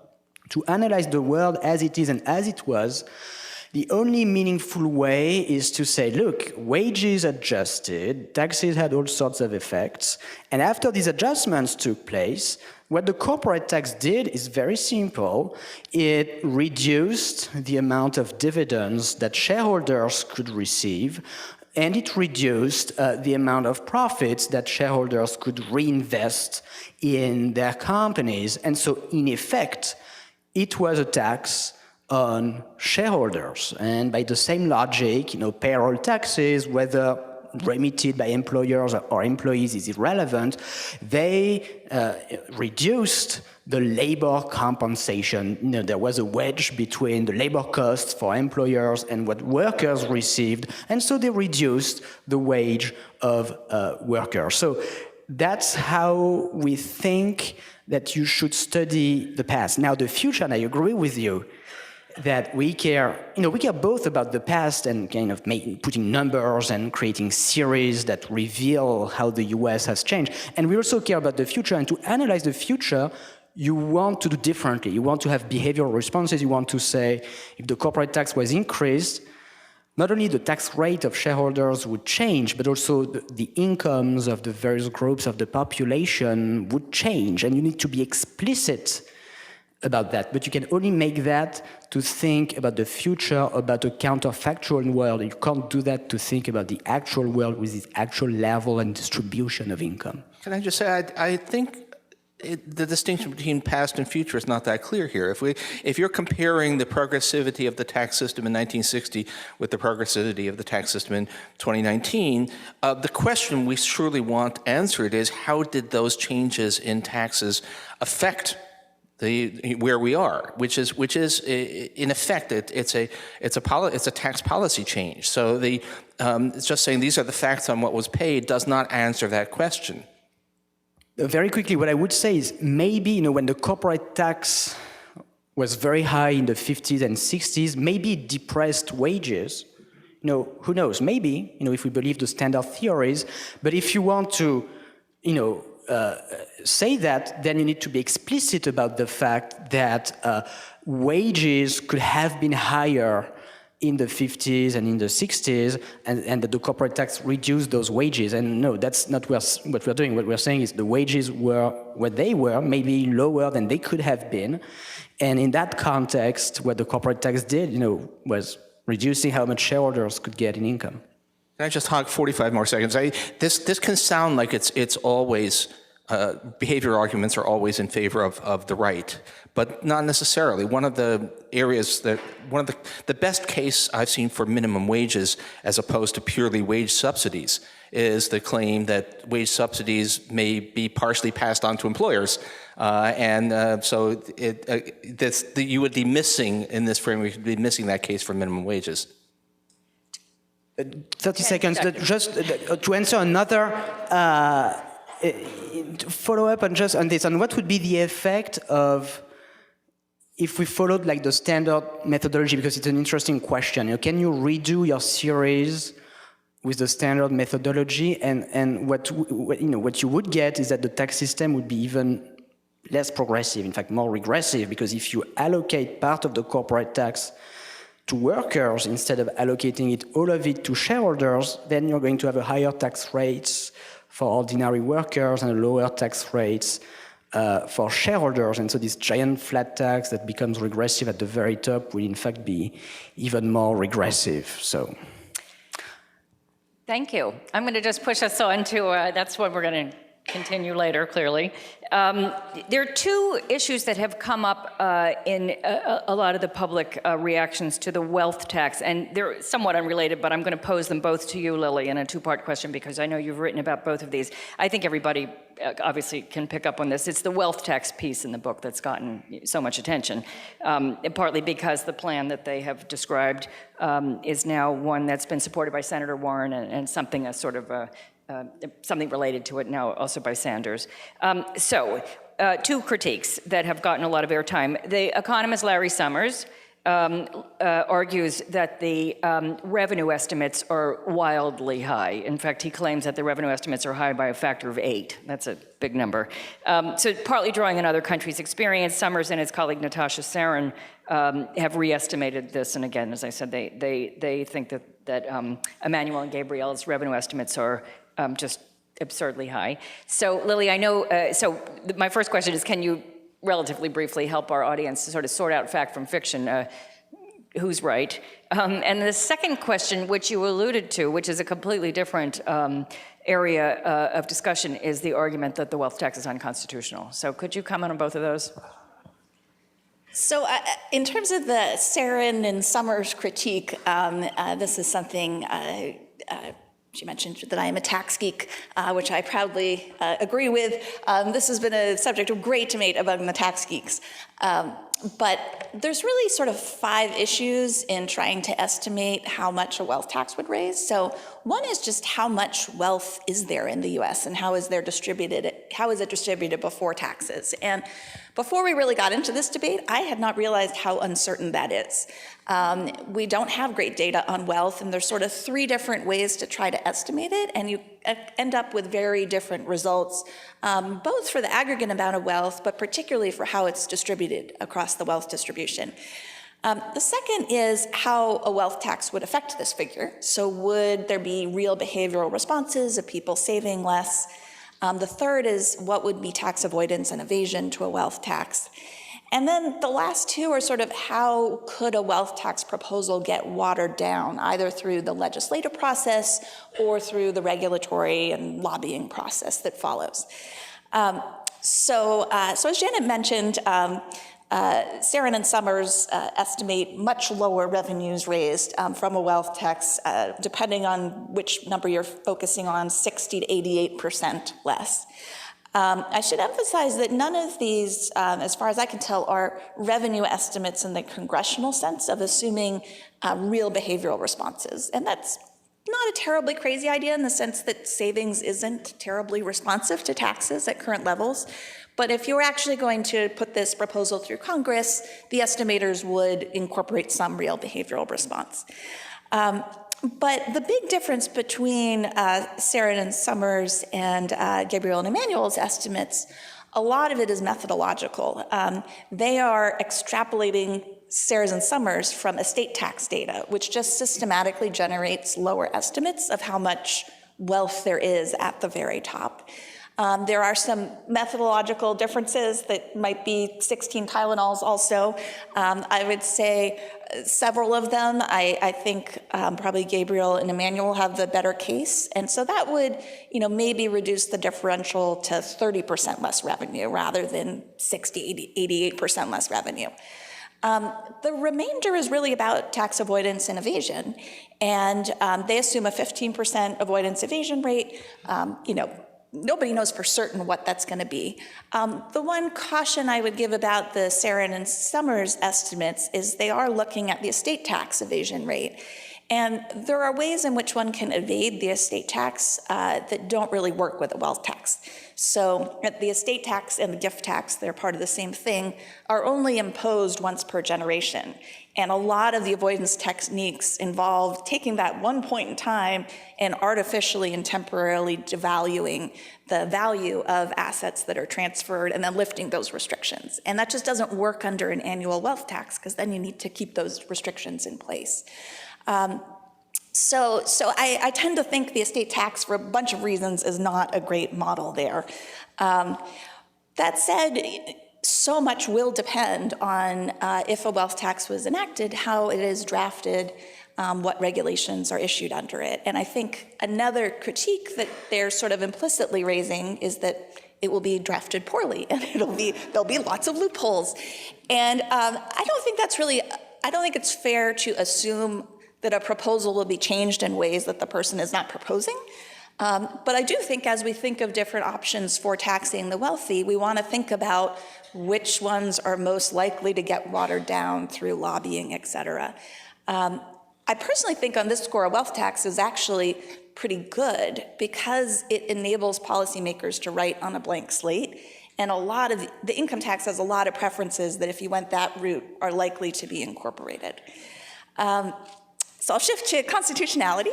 to analyze the world as it is and as it was, the only meaningful way is to say, look, wages adjusted, taxes had all sorts of effects, and after these adjustments took place, what the corporate tax did is very simple. It reduced the amount of dividends that shareholders could receive, and it reduced the amount of profits that shareholders could reinvest in their companies. And so, in effect, it was a tax on shareholders. And by the same logic, payroll taxes, whether remitted by employers or employees is irrelevant, they reduced the labor compensation. There was a wedge between the labor costs for employers and what workers received, and so they reduced the wage of workers. So that's how we think that you should study the past. Now, the future, and I agree with you, that we care both about the past and kind of putting numbers and creating series that reveal how the US has changed. And we also care about the future, and to analyze the future, you want to do differently. You want to have behavioral responses. You want to say, if the corporate tax was increased, not only the tax rate of shareholders would change, but also the incomes of the various groups of the population would change. And you need to be explicit about that. But you can only make that to think about the future, about a counterfactual world. You can't do that to think about the actual world with its actual level and distribution of income.
Can I just say, I think the distinction between past and future is not that clear here. If you're comparing the progressivity of the tax system in 1960 with the progressivity of the tax system in 2019, the question we surely want answered is, how did those changes in taxes affect where we are, which is in effect it's a tax policy change. So it's just saying these are the facts on what was paid does not answer that question.
Very quickly, what I would say is maybe when the corporate tax was very high in the 50s and 60s, maybe it depressed wages. Who knows? Maybe if we believe the standard theories. But if you want to say that, then you need to be explicit about the fact that wages could have been higher in the 50s and in the 60s, and that the corporate tax reduced those wages. And no, that's not what we're doing. What we're saying is the wages were what they were, maybe lower than they could have been. And in that context, what the corporate tax did, was reducing how much shareholders could get in income.
Can I just hog 45 more seconds? This can sound like it's always, behavioral arguments are always in favor of the right, but not necessarily. One of the best case I've seen for minimum wages as opposed to purely wage subsidies is the claim that wage subsidies may be partially passed on to employers. So you would be missing, in this framework, you'd be missing that case for minimum wages.
30 seconds, just to answer another, follow up on this, and what would be the effect of if we followed the standard methodology, because it's an interesting question. Can you redo your series with the standard methodology, and what you would get is that the tax system would be even less progressive, in fact, more regressive, because if you allocate part of the corporate tax to workers instead of allocating all of it to shareholders, then you're going to have a higher tax rates for ordinary workers and lower tax rates for shareholders. And so this giant flat tax that becomes regressive at the very top will in fact be even more regressive. So.
Thank you. I'm going to just push us on to, that's what we're going to continue later, clearly. There are two issues that have come up in a lot of the public reactions to the wealth tax, and they're somewhat unrelated, but I'm going to pose them both to you, Lily, in a two-part question, because I know you've written about both of these. I think everybody obviously can pick up on this. It's the wealth tax piece in the book that's gotten so much attention, partly because the plan that they have described is now one that's been supported by Senator Warren and something as sort of something related to it now also by Sanders. Two critiques that have gotten a lot of airtime. The economist Larry Summers argues that the revenue estimates are wildly high. In fact, he claims that the revenue estimates are high by a factor of 8. That's a big number. So partly drawing on other countries' experience, Summers and his colleague Natasha Sarin have re-estimated this. And again, as I said, they think that Emmanuel and Gabriel's revenue estimates are just absurdly high. So Lily, I know, my first question is, can you relatively briefly help our audience to sort of sort out fact from fiction, who's right? And the second question, which you alluded to, which is a completely different area of discussion, is the argument that the wealth tax is unconstitutional. So could you comment on both of those?
So in terms of the Sarin and Summers critique, this is something she mentioned that I am a tax geek, which I proudly agree with. This has been a subject of great debate among the tax geeks. But there's really sort of 5 issues in trying to estimate how much a wealth tax would raise. So one is just how much wealth is there in the US and how is it distributed before taxes. And before we really got into this debate, I had not realized how uncertain that is. We don't have great data on wealth, and there's sort of 3 different ways to try to estimate it, and you end up with very different results, both for the aggregate amount of wealth, but particularly for how it's distributed across the wealth distribution. The second is how a wealth tax would affect this figure. So would there be real behavioral responses of people saving less? The third is what would be tax avoidance and evasion to a wealth tax? And then the last 2 are sort of how could a wealth tax proposal get watered down, either through the legislative process or through the regulatory and lobbying process that follows. So as Janet mentioned, Sarin and Summers estimate much lower revenues raised from a wealth tax, depending on which number you're focusing on, 60 to 88% less. I should emphasize that none of these, as far as I can tell, are revenue estimates in the congressional sense of assuming real behavioral responses. And that's not a terribly crazy idea in the sense that savings isn't terribly responsive to taxes at current levels. But if you're actually going to put this proposal through Congress, the estimators would incorporate some real behavioral response. But the big difference between Sarin and Summers and Gabriel and Emmanuel's estimates, a lot of it is methodological. They are extrapolating Saez and Summers from estate tax data, which just systematically generates lower estimates of how much wealth there is at the very top. There are some methodological differences that might be 16 Tylenols also. I would say several of them, I think probably Gabriel and Emmanuel have the better case. And so that would, maybe reduce the differential to 30% less revenue rather than 60, 88% less revenue. The remainder is really about tax avoidance and evasion. And they assume a 15% avoidance evasion rate. Nobody knows for certain what that's going to be. The one caution I would give about the Sarin and Summers estimates is they are looking at the estate tax evasion rate. And there are ways in which one can evade the estate tax that don't really work with a wealth tax. So the estate tax and the gift tax, they're part of the same thing, are only imposed once per generation. And a lot of the avoidance techniques involve taking that one point in time and artificially and temporarily devaluing the value of assets that are transferred and then lifting those restrictions. And that just doesn't work under an annual wealth tax, because then you need to keep those restrictions in place. So I tend to think the estate tax, for a bunch of reasons, is not a great model there. That said, so much will depend on if a wealth tax was enacted, how it is drafted, what regulations are issued under it. And I think another critique that they're sort of implicitly raising is that it will be drafted poorly, and there'll be lots of loopholes. And I don't think it's fair to assume that a proposal will be changed in ways that the person is not proposing. But I do think, as we think of different options for taxing the wealthy, we want to think about which ones are most likely to get watered down through lobbying, et cetera. I personally think on this score, a wealth tax is actually pretty good because it enables policymakers to write on a blank slate. And the income tax has a lot of preferences that, if you went that route, are likely to be incorporated. So I'll shift to constitutionality.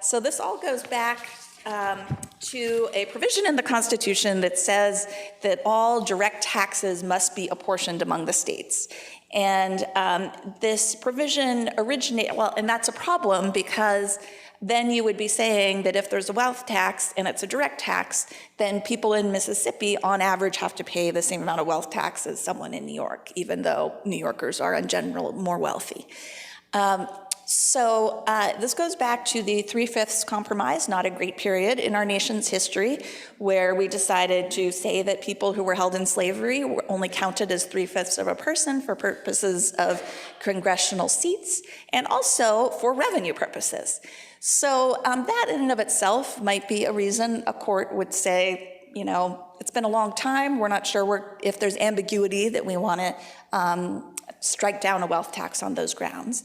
So this all goes back to a provision in the Constitution that says that all direct taxes must be apportioned among the states. And this provision and that's a problem, because then you would be saying that if there's a wealth tax and it's a direct tax, then people in Mississippi on average have to pay the same amount of wealth tax as someone in New York, even though New Yorkers are in general more wealthy. So this goes back to the 3/5 compromise, not a great period in our nation's history, where we decided to say that people who were held in slavery were only counted as 3/5 of a person for purposes of congressional seats, and also for revenue purposes. So that in and of itself might be a reason a court would say, it's been a long time, we're not sure if there's ambiguity that we want to strike down a wealth tax on those grounds.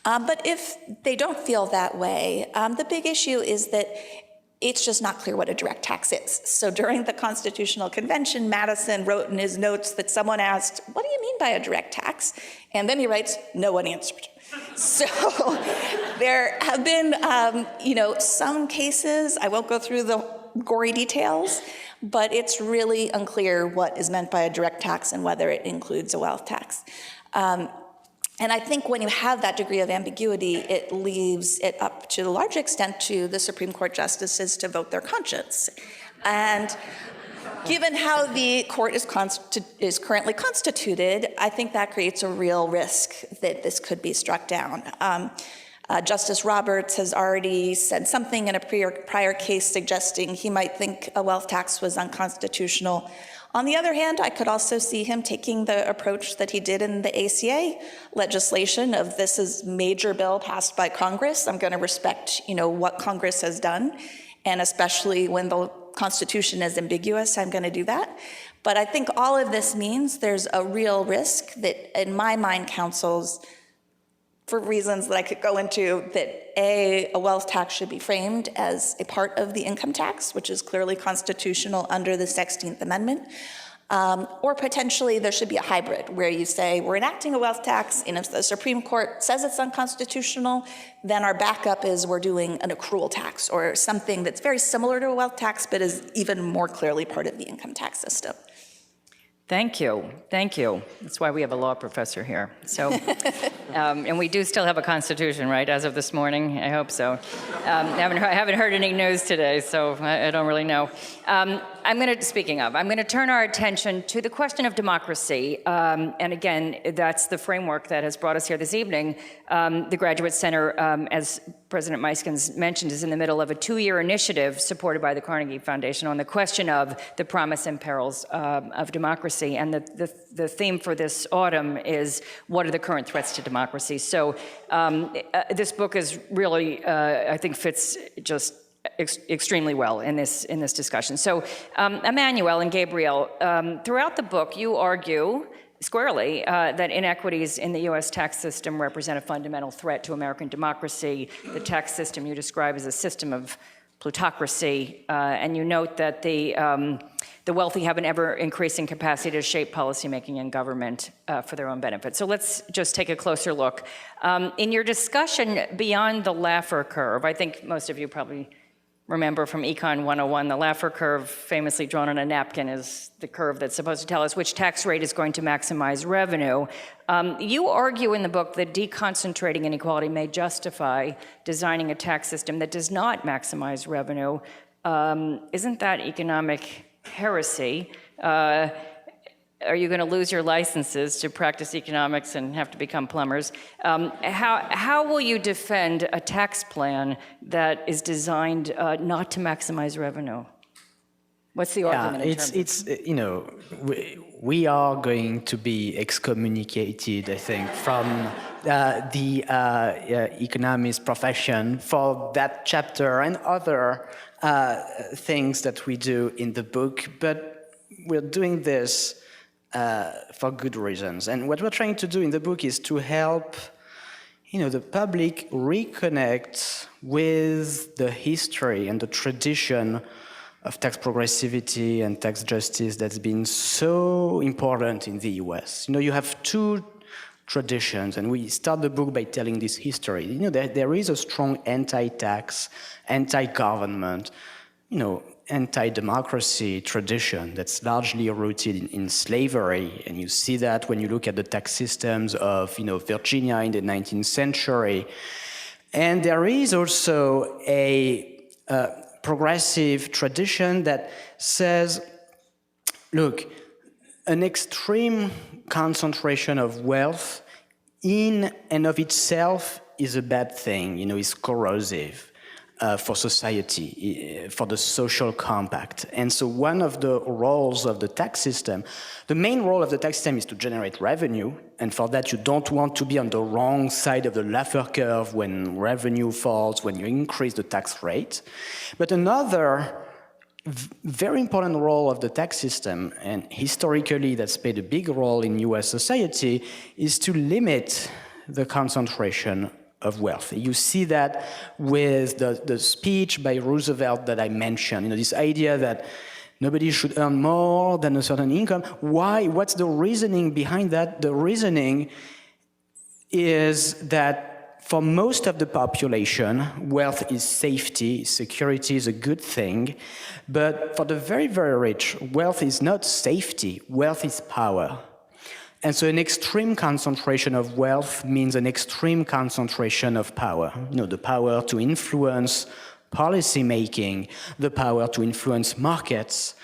But if they don't feel that way, the big issue is that it's just not clear what a direct tax is. So during the Constitutional Convention, Madison wrote in his notes that someone asked, "What do you mean by a direct tax?" And then he writes, "No one answered." So there have been, some cases, I won't go through the gory details, but it's really unclear what is meant by a direct tax and whether it includes a wealth tax. And I think when you have that degree of ambiguity, it leaves it up to a large extent to the Supreme Court justices to vote their conscience. And given how the court is currently constituted, I think that creates a real risk that this could be struck down. Justice Roberts has already said something in a prior case suggesting he might think a wealth tax was unconstitutional. On the other hand, I could also see him taking the approach that he did in the ACA legislation of, this is major bill passed by Congress. I'm going to respect, what Congress has done. And especially when the Constitution is ambiguous, I'm going to do that. But I think all of this means there's a real risk that, in my mind, counsels, for reasons that I could go into, that a wealth tax should be framed as a part of the income tax, which is clearly constitutional under the 16th Amendment, or potentially there should be a hybrid where you say, we're enacting a wealth tax, and if the Supreme Court says it's unconstitutional, then our backup is we're doing an accrual tax or something that's very similar to a wealth tax, but is even more clearly part of the income tax system.
Thank you. That's why we have a law professor here. So, and we do still have a constitution, right, as of this morning? I hope so. I haven't heard any news today, so I don't really know. I'm going to turn our attention to the question of democracy. And again, that's the framework that has brought us here this evening. The Graduate Center, as President Meiskens mentioned, is in the middle of a 2-year initiative supported by the Carnegie Foundation on the question of the promise and perils of democracy. And the theme for this autumn is, what are the current threats to democracy? So this book is really, I think, fits just extremely well in this discussion. So Emmanuel and Gabriel, throughout the book, you argue squarely that inequities in the U.S. tax system represent a fundamental threat to American democracy. The tax system you describe as a system of plutocracy, and you note that the wealthy have an ever-increasing capacity to shape policymaking and government for their own benefit. So let's just take a closer look. In your discussion beyond the Laffer curve, I think most of you probably remember from Econ 101, the Laffer curve, famously drawn on a napkin, is the curve that's supposed to tell us which tax rate is going to maximize revenue. You argue in the book that deconcentrating inequality may justify designing a tax system that does not maximize revenue. Isn't that economic heresy? Are you going to lose your licenses to practice economics and have to become plumbers? How will you defend a tax plan that is designed not to maximize revenue? What's the argument?
We are going to be excommunicated, I think, from the economist profession for that chapter and other things that we do in the book, but we're doing this for good reasons. And what we're trying to do in the book is to help, the public reconnect with the history and the tradition of tax progressivity and tax justice that's been so important in the US. You have two traditions, and we start the book by telling this history. There is a strong anti-tax, anti-government, anti-democracy tradition that's largely rooted in slavery. And you see that when you look at the tax systems of, Virginia in the 19th century. And there is also a progressive tradition that says, look, an extreme concentration of wealth in and of itself is a bad thing, is corrosive for society, for the social compact. And so one of the roles of the tax system, the main role of the tax system is to generate revenue, and for that you don't want to be on the wrong side of the Laffer curve when revenue falls, when you increase the tax rate. But another very important role of the tax system, and historically that's played a big role in US society, is to limit the concentration of wealth. You see that with the speech by Roosevelt that I mentioned, this idea that nobody should earn more than a certain income. Why? What's the reasoning behind that? The reasoning is that for most of the population, wealth is safety, security is a good thing, but for the very, very rich, wealth is not safety, wealth is power. And so an extreme concentration of wealth means an extreme concentration of power. The power to influence policy making, the power to influence markets.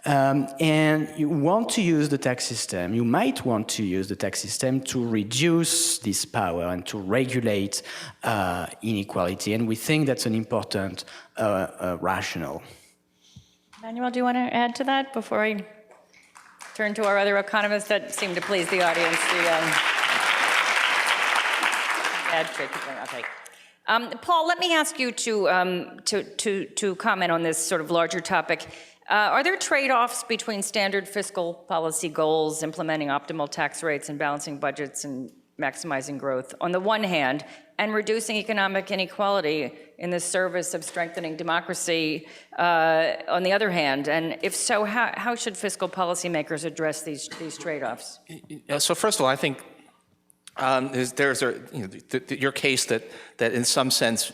And you want to use the tax system, you might want to use the tax system to reduce this power and to regulate inequality. And we think that's an important rationale.
Emmanuel, do you want to add to that before I turn to our other economists that seem to please the audience? Okay. Paul, let me ask you to comment on this sort of larger topic. Are there trade-offs between standard fiscal policy goals, implementing optimal tax rates and balancing budgets and maximizing growth on the one hand, and reducing economic inequality in the service of strengthening democracy on the other hand? And if so, how should fiscal policymakers address these trade-offs?
So first of all, I think there's your case that in some sense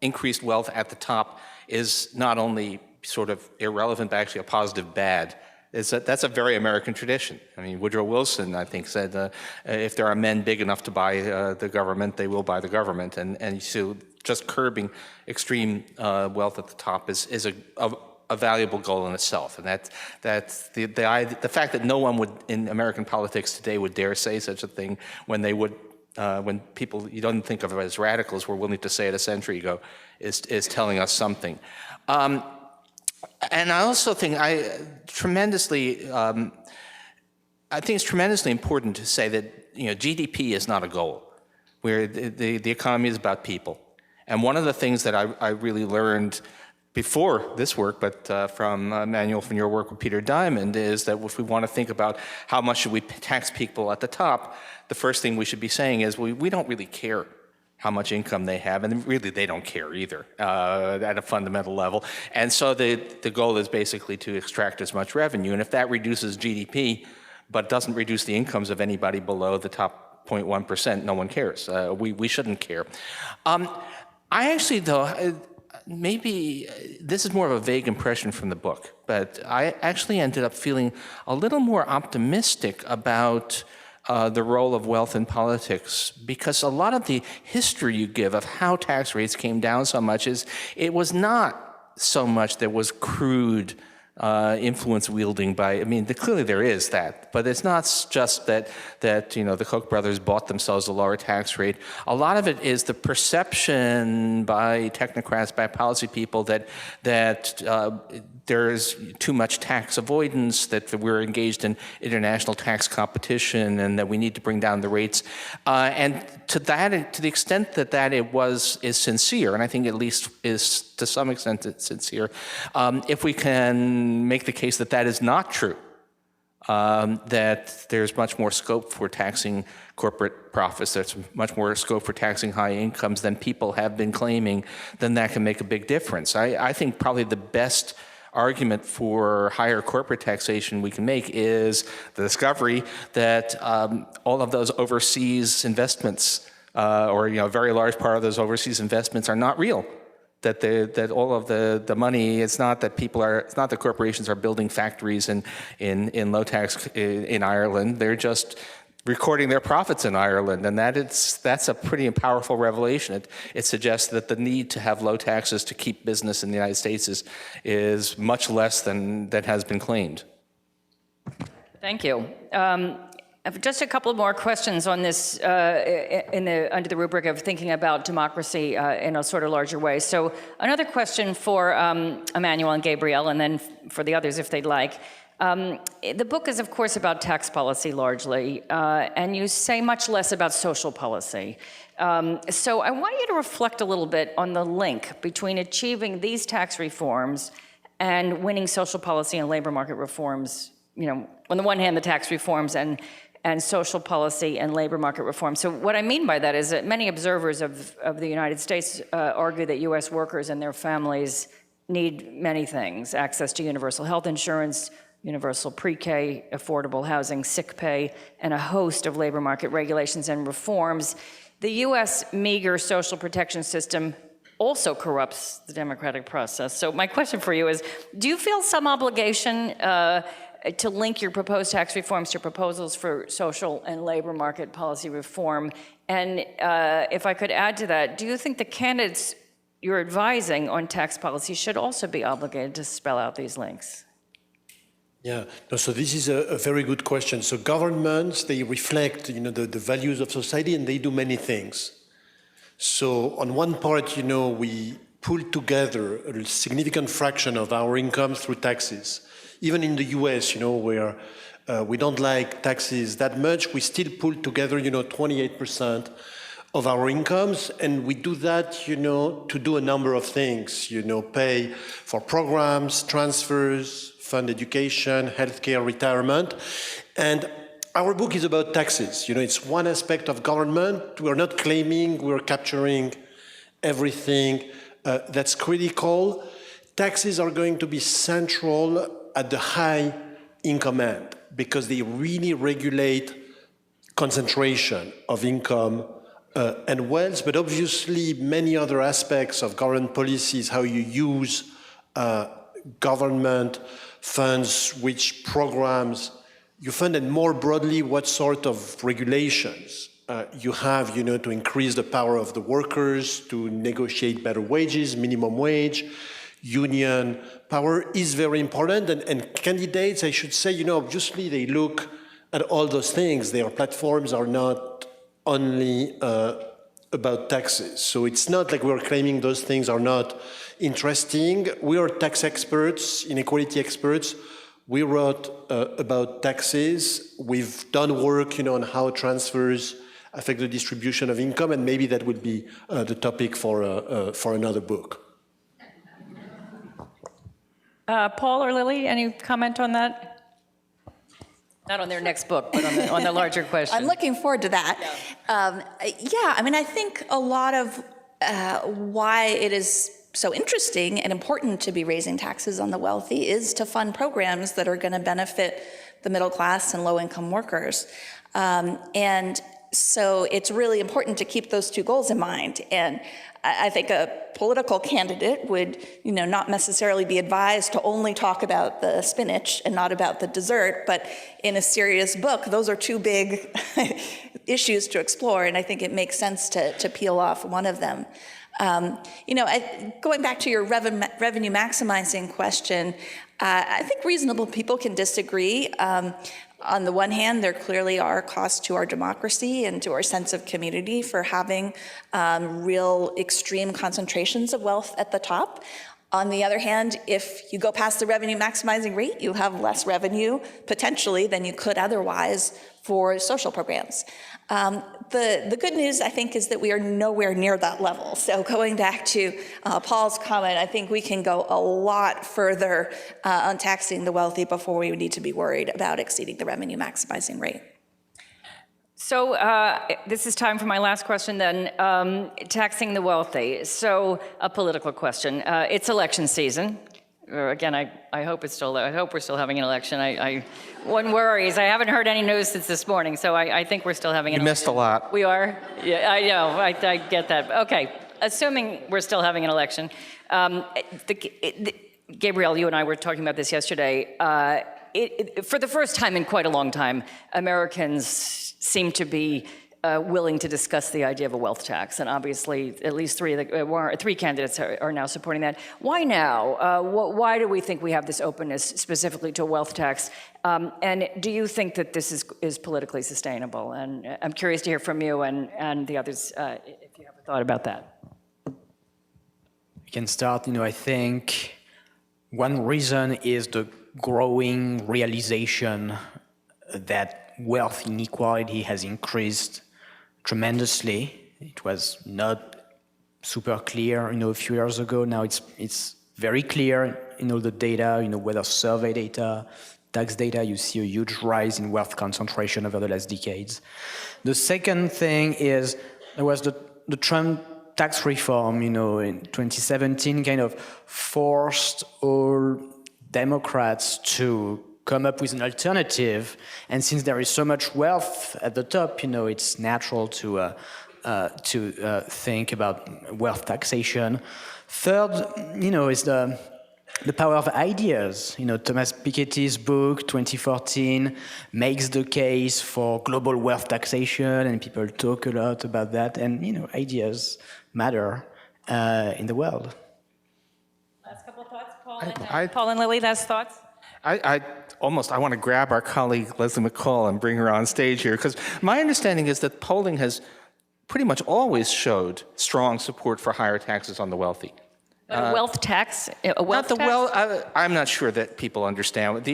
increased wealth at the top is not only sort of irrelevant, but actually a positive bad. That's a very American tradition. I mean, Woodrow Wilson, I think, said if there are men big enough to buy the government, they will buy the government. And so just curbing extreme wealth at the top is a valuable goal in itself. And that's the fact that no one would in American politics today would dare say such a thing when they would when people you don't think of as radicals were willing to say it a century ago is telling us something. And I also think I think it's tremendously important to say that GDP is not a goal, where the economy is about people. And one of the things that I really learned before this work, but from Emmanuel, from your work with Peter Diamond, is that if we want to think about how much should we tax people at the top, the first thing we should be saying is we don't really care how much income they have, and really they don't care either at a fundamental level. And so the goal is basically to extract as much revenue, and if that reduces GDP, but doesn't reduce the incomes of anybody below the top 0.1%, no one cares. We shouldn't care. I actually, though, maybe this is more of a vague impression from the book, but I actually ended up feeling a little more optimistic about the role of wealth in politics, because a lot of the history you give of how tax rates came down so much is it was not so much there was crude influence wielding by, clearly there is that, but it's not just that the Koch brothers bought themselves a lower tax rate. A lot of it is the perception by technocrats, by policy people that there's too much tax avoidance, that we're engaged in international tax competition, and that we need to bring down the rates. And to the extent that is sincere, and I think at least is to some extent sincere, if we can make the case that is not true, that there's much more scope for taxing corporate profits, there's much more scope for taxing high incomes than people have been claiming, then that can make a big difference. I think probably the best argument for higher corporate taxation we can make is the discovery that all of those overseas investments, or a very large part of those overseas investments, are not real. That all of the money, it's not that corporations are building factories in low tax in Ireland. They're just recording their profits in Ireland, and that's a pretty powerful revelation. It suggests that the need to have low taxes to keep business in the United States is much less than that has been claimed.
Thank you. Just a couple more questions on this under the rubric of thinking about democracy in a sort of larger way. So another question for Emmanuel and Gabriel, and then for the others if they'd like. The book is, of course, about tax policy largely, and you say much less about social policy. So I want you to reflect a little bit on the link between achieving these tax reforms and winning social policy and labor market reforms. On the one hand, the tax reforms and social policy and labor market reform. So what I mean by that is that many observers of the United States argue that U.S. workers and their families need many things: access to universal health insurance, universal pre-K, affordable housing, sick pay, and a host of labor market regulations and reforms. The U.S. meager social protection system also corrupts the democratic process. So my question for you is, do you feel some obligation to link your proposed tax reforms to proposals for social and labor market policy reform? And if I could add to that, do you think the candidates you're advising on tax policy should also be obligated to spell out these links?
Yeah, no, so this is a very good question. So governments, they reflect, the values of society, and they do many things. So on one part, we pull together a significant fraction of our income through taxes. Even in the US, where we don't like taxes that much, we still pull together, 28% of our incomes, and we do that, to do a number of things, pay for programs, transfers, fund education, healthcare, retirement. And our book is about taxes. It's one aspect of government. We're not claiming we're capturing everything that's critical. Taxes are going to be central at the high income end because they really regulate concentration of income and wealth, but obviously many other aspects of government policies, how you use government funds, which programs you fund, and more broadly, what sort of regulations you have, to increase the power of the workers, to negotiate better wages, minimum wage, union power is very important. And candidates, I should say, obviously they look at all those things. Their platforms are not only about taxes. So it's not like we're claiming those things are not interesting. We are tax experts, inequality experts. We wrote about taxes. We've done work, on how transfers affect the distribution of income, and maybe that would be the topic for another book.
Paul or Lily, any comment on that? Not on their next book, but on the larger question.
I'm looking forward to that. Yeah, I mean, I think a lot of why it is so interesting and important to be raising taxes on the wealthy is to fund programs that are going to benefit the middle class and low-income workers. And so it's really important to keep those two goals in mind. And I think a political candidate would, not necessarily be advised to only talk about the spinach and not about the dessert, but in a serious book, those are two big issues to explore, and I think it makes sense to peel off one of them. Going back to your revenue maximizing question, I think reasonable people can disagree. On the one hand, there clearly are costs to our democracy and to our sense of community for having real extreme concentrations of wealth at the top. On the other hand, if you go past the revenue maximizing rate, you have less revenue potentially than you could otherwise for social programs. The good news, I think, is that we are nowhere near that level. So going back to Paul's comment, I think we can go a lot further on taxing the wealthy before we need to be worried about exceeding the revenue maximizing rate.
So this is time for my last question then, taxing the wealthy. So a political question. It's election season. Again, I hope we're still having an election. One worries. I haven't heard any news since this morning, so I think we're still having an election.
You missed a lot.
We are? Yeah, I know. I get that. Okay. Assuming we're still having an election, Gabriel, you and I were talking about this yesterday. For the first time in quite a long time, Americans seem to be willing to discuss the idea of a wealth tax, and obviously at least three candidates are now supporting that. Why now? Why do we think we have this openness specifically to a wealth tax? And do you think that this is politically sustainable? And I'm curious to hear from you and the others if you have a thought about that.
I can start. I think one reason is the growing realization that wealth inequality has increased tremendously. It was not super clear, a few years ago. Now it's very clear in all the data, whether survey data, tax data, you see a huge rise in wealth concentration over the last decades. The second thing is there was the Trump tax reform, in 2017 kind of forced all Democrats to come up with an alternative, and since there is so much wealth at the top, it's natural to think about wealth taxation. Third, is the power of ideas. Thomas Piketty's book, 2014, makes the case for global wealth taxation, and people talk a lot about that. And ideas matter in the world.
Last couple of thoughts, Paul and Lily. Last thoughts.
I want to grab our colleague Leslie McCall and bring her on stage here, because my understanding is that polling has pretty much always showed strong support for higher taxes on the wealthy.
A wealth tax? A wealth tax?
I'm not sure that people understand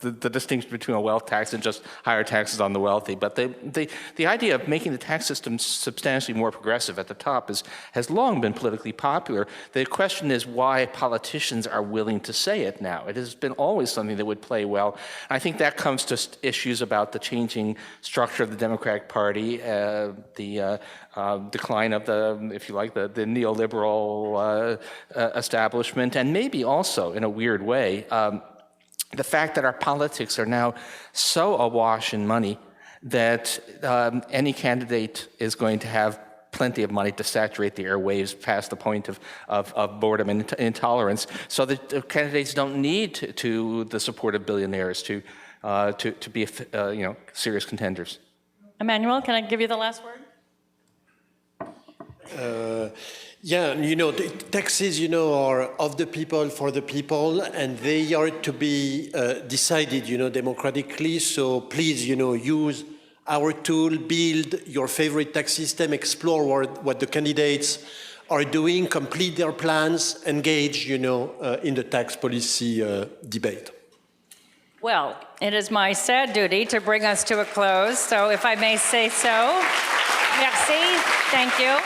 the distinction between a wealth tax and just higher taxes on the wealthy. But the idea of making the tax system substantially more progressive at the top has long been politically popular. The question is why politicians are willing to say it now. It has been always something that would play well. I think that comes to issues about the changing structure of the Democratic Party, the decline of the neoliberal establishment, and maybe also, in a weird way, the fact that our politics are now so awash in money that any candidate is going to have plenty of money to saturate the airwaves past the point of boredom and intolerance, so that the candidates don't need the support of billionaires to be serious contenders.
Emmanuel, can I give you the last word?
Taxes, are of the people, for the people, and they are to be decided, democratically. So please, use our tool, build your favorite tax system, explore what the candidates are doing, complete their plans, engage, in the tax policy debate.
Well, it is my sad duty to bring us to a close. So if I may say so, merci, thank you.